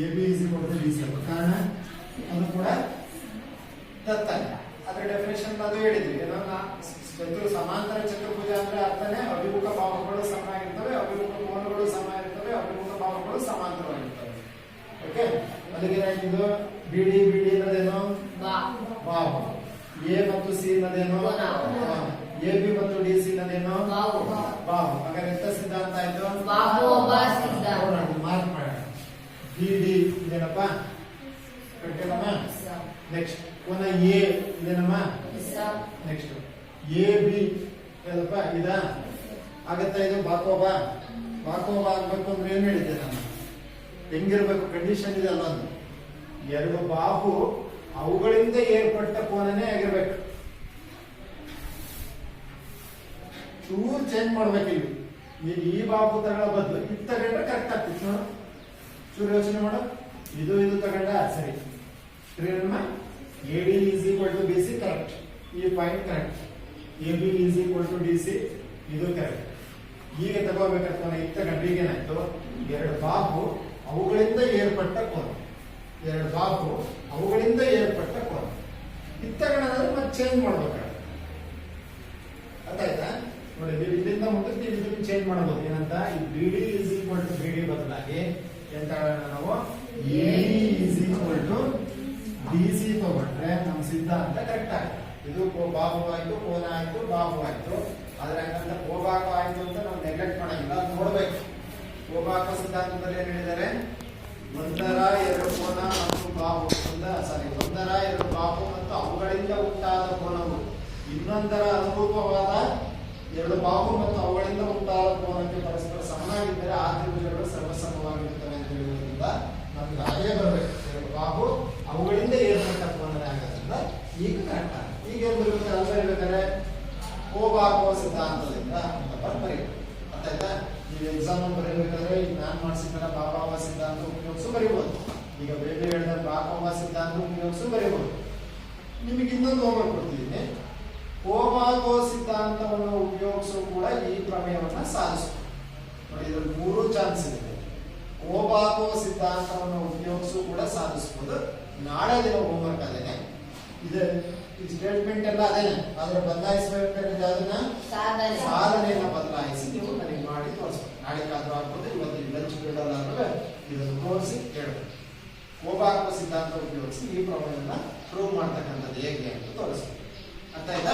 AB is equal to BC. ಕಾರಣ ಅದು ಕೂಡ ತತ್ತಾನೆ. ಅದರ ಡೆಫಿನೇಷನ್ ಅದು ಹೇಳಿದ್ವಿ. ಏನೋ ಸಮಾಂತರ ಚತುರ್ಭುಜ ಅಂದ್ರೆ ಅರ್ಥನೇ ಅಭಿಮುಖ ಬಾಹುಗಳು ಸಮನಾಗಿರ್ತವೆ, ಅಭಿಮುಖ ಕೋನಗಳು ಸಮಾನಿರ್ತವೆ, ಅಭಿಮುಖ ಬಾಹುಗಳು ಸಮಾಂತರವಾಗಿರ್ತವೆ. ಓಕೆ, ಅಲ್ಲಿಗೆ ಏನಾಯ್ತಿದ್ದು? BD ಅನ್ನೋದೇನು? ಬಾಹು. A ಮತ್ತು C ಅನ್ನೋದೇನು? AB ಮತ್ತು DC ಅನ್ನೋದೇನು? ಬಾಹು. ಹಾಗಾದ್ರೆ ಎಂತ ಸಿದ್ಧಾಂತ ಆಯ್ತು? ಮಾರ್ಕ್ ಮಾಡೋಣ. BD ಇದೇನಪ್ಪ? ಕಟ್ಟೆನಮ್ಮ. ನೆಕ್ಸ್ಟ್ ಕೋನ A ಇದೇನಮ್ಮ? ನೆಕ್ಸ್ಟ್ AB ಏನಪ್ಪ? ಇದಾ? ಆಗತ್ತಾ ಇದು? ಬಾಕೋಬ ಆಗ್ಬೇಕು ಅಂದ್ರೆ ಏನ್ ಹೇಳಿದ್ದೆ ನಾನು? ಹೆಂಗಿರ್ಬೇಕು? ಕಂಡೀಷನ್ ಇದೆ ಅಲ್ಲೊಂದು. ಎರಡು ಬಾಹು ಅವುಗಳಿಂದ ಏರ್ಪಟ್ಟ ಕೋನನೇ ಆಗಿರ್ಬೇಕು. ಚೂರು ಚೇಂಜ್ ಮಾಡ್ಬೇಕಿಲ್ಲ. ಈ ಬಾಹು ತಗೊಳ್ಳೋ ಬದಲು ಇದು ತಗೊಂಡ್ರೆ ಕರೆಕ್ಟ್ ಆಗ್ತಿತ್ತು ನೋಡು. ಚೂರು ಯೋಚನೆ ಮಾಡು. ಇದು ತಗೊಂಡ ಸರಿ. AD is equal to BC correct. ಈ point correct. AB is equal to DC ಇದು ಕರೆಕ್ಟ್. ಈಗ ತಗೋಬೇಕಾದ ಕೋನ ಇದು ತಗೊಂಡ್ರೆ ಈಗೇನಾಯ್ತು? ಎರಡು ಬಾಹು ಅವುಗಳಿಂದ ಏರ್ಪಟ್ಟ ಕೋನ. ಎರಡು ಬಾಹು ಅವುಗಳಿಂದ ಏರ್ಪಟ್ಟ ಕೋನ. ಇದು ತಗೊಂಡ್ರೆ ಮತ್ತೆ ಚೇಂಜ್ ಮಾಡ್ಬೇಕಾಗುತ್ತೆ. ಅರ್ಥ ಆಯ್ತಾ? ನೋಡಿ, ಇಲ್ಲಿಂದ ಮುಂದಕ್ಕೆ ಇದಕ್ಕೆ ಚೇಂಜ್ ಮಾಡಬಹುದು. ಏನಂತ? ಈ BD is equal to BD ಬದಲಾಗಿ ಎಂತ ನಾವು AD is equal to DC ತಗೊಂಡ್ರೆ ನಮ್ಮ ಸಿದ್ಧಾಂತ ಕರೆಕ್ಟ್ ಆಗುತ್ತೆ. ಇದು ಬಾಹು ಆಯ್ತು, ಕೋನ ಆಯ್ತು, ಬಾಹು ಆಯ್ತು. ಆದ್ರೆ ಹಂಗಂತ ಕೋಬಾಕ ಆಯ್ತು ಅಂತ ನಾವು ನೆಗ್ಲೆಕ್ಟ್ ಮಾಡಂಗಿಲ್ಲ, ಅದು ನೋಡ್ಬೇಕು. ಕೋಬಾಕ ಸಿದ್ಧಾಂತದಲ್ಲಿ ಏನ್ ಹೇಳಿದ್ದಾರೆ? ಒಂದರ ಎರಡು ಕೋನ ಮತ್ತು ಬಾಹು, ಒಂದರ ಎರಡು ಬಾಹು ಮತ್ತು ಅವುಗಳಿಂದ ಉಂಟಾದ ಕೋನವು ಇನ್ನೊಂದರ ಅನುರೂಪವಾದ ಎರಡು ಬಾಹು ಮತ್ತು ಅವುಗಳಿಂದ ಉಂಟಾದ ಕೋನಕ್ಕೆ ಪರಸ್ಪರ ಸಮನಾಗಿದ್ದರೆ ಆ ತ್ರಿಭುಜಗಳು ಸರ್ವಸಮವಾಗಿರುತ್ತವೆ ಅಂತ ಹೇಳುವುದರಿಂದ ನಮ್ಗೆ ಹಾಗೆ ಬರಬೇಕು. ಎರಡು ಬಾಹು ಅವುಗಳಿಂದ ಏರ್ಪಟ್ಟ ಕೋನನೇ ಆಗೋದ್ರಿಂದ ಈಗ ಕರೆಕ್ಟ್ ಆಗುತ್ತೆ. ಈಗ ಏನ್ ಬರ್ಬೇಕಾದ್ರೆ ಅಲ್ಲ ಇರ್ಬೇಕಾದ್ರೆ ಕೋಬಾಕೋ ಸಿದ್ಧಾಂತದಿಂದ ಅಂತ ಬರೀಬೇಕು. ಅರ್ಥ ಆಯ್ತಾ? ನೀವು ಎಕ್ಸಾಮ್ ಬರೀಬೇಕಾದ್ರೆ ಈಗ ನಾನು ಮಾಡಿಸಿದ ಬಾಬಾವ ಸಿದ್ಧಾಂತ ಉಪಯೋಗಿಸು ಬರೀಬಹುದು. ಈಗ ಬೇರೆ ಹೇಳಿದ ಬಾಬಾವ ಸಿದ್ಧಾಂತ ಉಪಯೋಗಿಸು ಬರೀಬಹುದು. ನಿಮಗೆ ಇನ್ನೊಂದು ಹೋಮ್ವರ್ಕ್ ಕೊಡ್ತಿದ್ದೀನಿ. ಕೋಬಾಕೋ ಸಿದ್ಧಾಂತವನ್ನು ಉಪಯೋಗಿಸೋ ಕೂಡ ಈ ಪ್ರಮೇಯವನ್ನ ಸಾಧಿಸಬಹುದು. ನೋಡಿ, ಇದ್ರಲ್ಲಿ 3 ಚಾನ್ಸ್ ಇದೆ. ಕೋಬಾಕೋ ಸಿದ್ಧಾಂತವನ್ನು ಉಪಯೋಗಿಸು ಕೂಡ ಸಾಧಿಸಬಹುದು. ನಾಳೆ ದಿನ ಹೋಮ್ವರ್ಕ್ ಅದೇನೆ ಇದೆ. ಈ ಸ್ಟೇಟ್ಮೆಂಟ್ ಎಲ್ಲ ಅದೇನೆ, ಆದ್ರೆ ಬದಲಾಯಿಸಬೇಕಾದ್ರೆ ಅದನ್ನ ಸಾಧನೆಯನ್ನ ಬದಲಾಯಿಸಿ ನೀವು ನನಗೆ ಮಾಡಿ ತೋರಿಸ್ಬೇಕು. ನಾಳೆಗಾದ್ರೂ ಆಗ್ಬೋದು, ಇವತ್ತು ಲಂಚ್ ಪೀರಿಯಡ್ ಆದ್ರೂ ಇದನ್ನು ತೋರಿಸಿ ಹೇಳ್ಬೇಕು. ಕೋಬಾಕೋ ಸಿದ್ಧಾಂತ ಉಪಯೋಗಿಸಿ ಈ ಪ್ರಮೇಯವನ್ನ ಪ್ರೂವ್ ಮಾಡ್ತಕ್ಕಂಥದ್ದು ಹೇಗೆ ಅಂತ ತೋರಿಸ್ಬೇಕು. ಅರ್ಥ ಆಯ್ತಾ?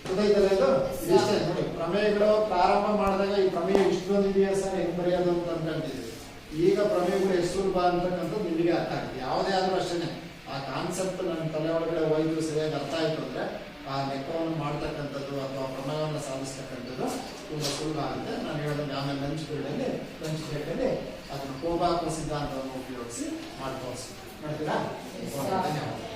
ಗೊತ್ತಾಯ್ತಲ್ಲ? ಇದು ಇಷ್ಟೇ ನೋಡಿ. ಪ್ರಮೇಯಗಳು ಪ್ರಾರಂಭ ಮಾಡಿದಾಗ ಈ ಪ್ರಮೇಯ ಇಷ್ಟೊಂದು ಇದೆಯಾ ಸರ್, ಹೆಂಗ್ ಬರೆಯೋದು ಅಂತ ಅನ್ಕೊಂತಿದ್ವಿ. ಈಗ ಪ್ರಮೇಯಗಳು ಎಷ್ಟು ಸುಲಭ ಅಂತಕ್ಕಂಥದ್ದು ನಿಮಗೆ ಅರ್ಥ ಆಗುತ್ತೆ. ಯಾವುದೇ ಆದ್ರೂ ಅಷ್ಟೇನೆ, ಆ ಕಾನ್ಸೆಪ್ಟ್ ನನ್ನ ತಲೆ ಒಳಗಡೆ ಹೋಯ್ತು, ಸರಿಯಾಗಿ ಅರ್ಥ ಆಯ್ತು ಅಂದ್ರೆ ಆ ಲೆಕ್ಕವನ್ನು ಮಾಡ್ತಕ್ಕಂಥದ್ದು ಅಥವಾ ಪ್ರಮೇಯವನ್ನು ಸಾಧಿಸ್ತಕ್ಕಂಥದ್ದು ತುಂಬಾ ಸುಲಭ ಆಗುತ್ತೆ. ನಾನು ಹೇಳಿದಂಗೆ ಆಮೇಲೆ ಲಂಚ್ ಬ್ರೇಕಲ್ಲಿ ಅದನ್ನು ಕೋಬಾಕೋ ಸಿದ್ಧಾಂತವನ್ನು ಉಪಯೋಗಿಸಿ ಮಾಡಿ ತೋರಿಸ್ತೀನಿ. ಮಾಡ್ತೀರಾ? ಧನ್ಯವಾದ.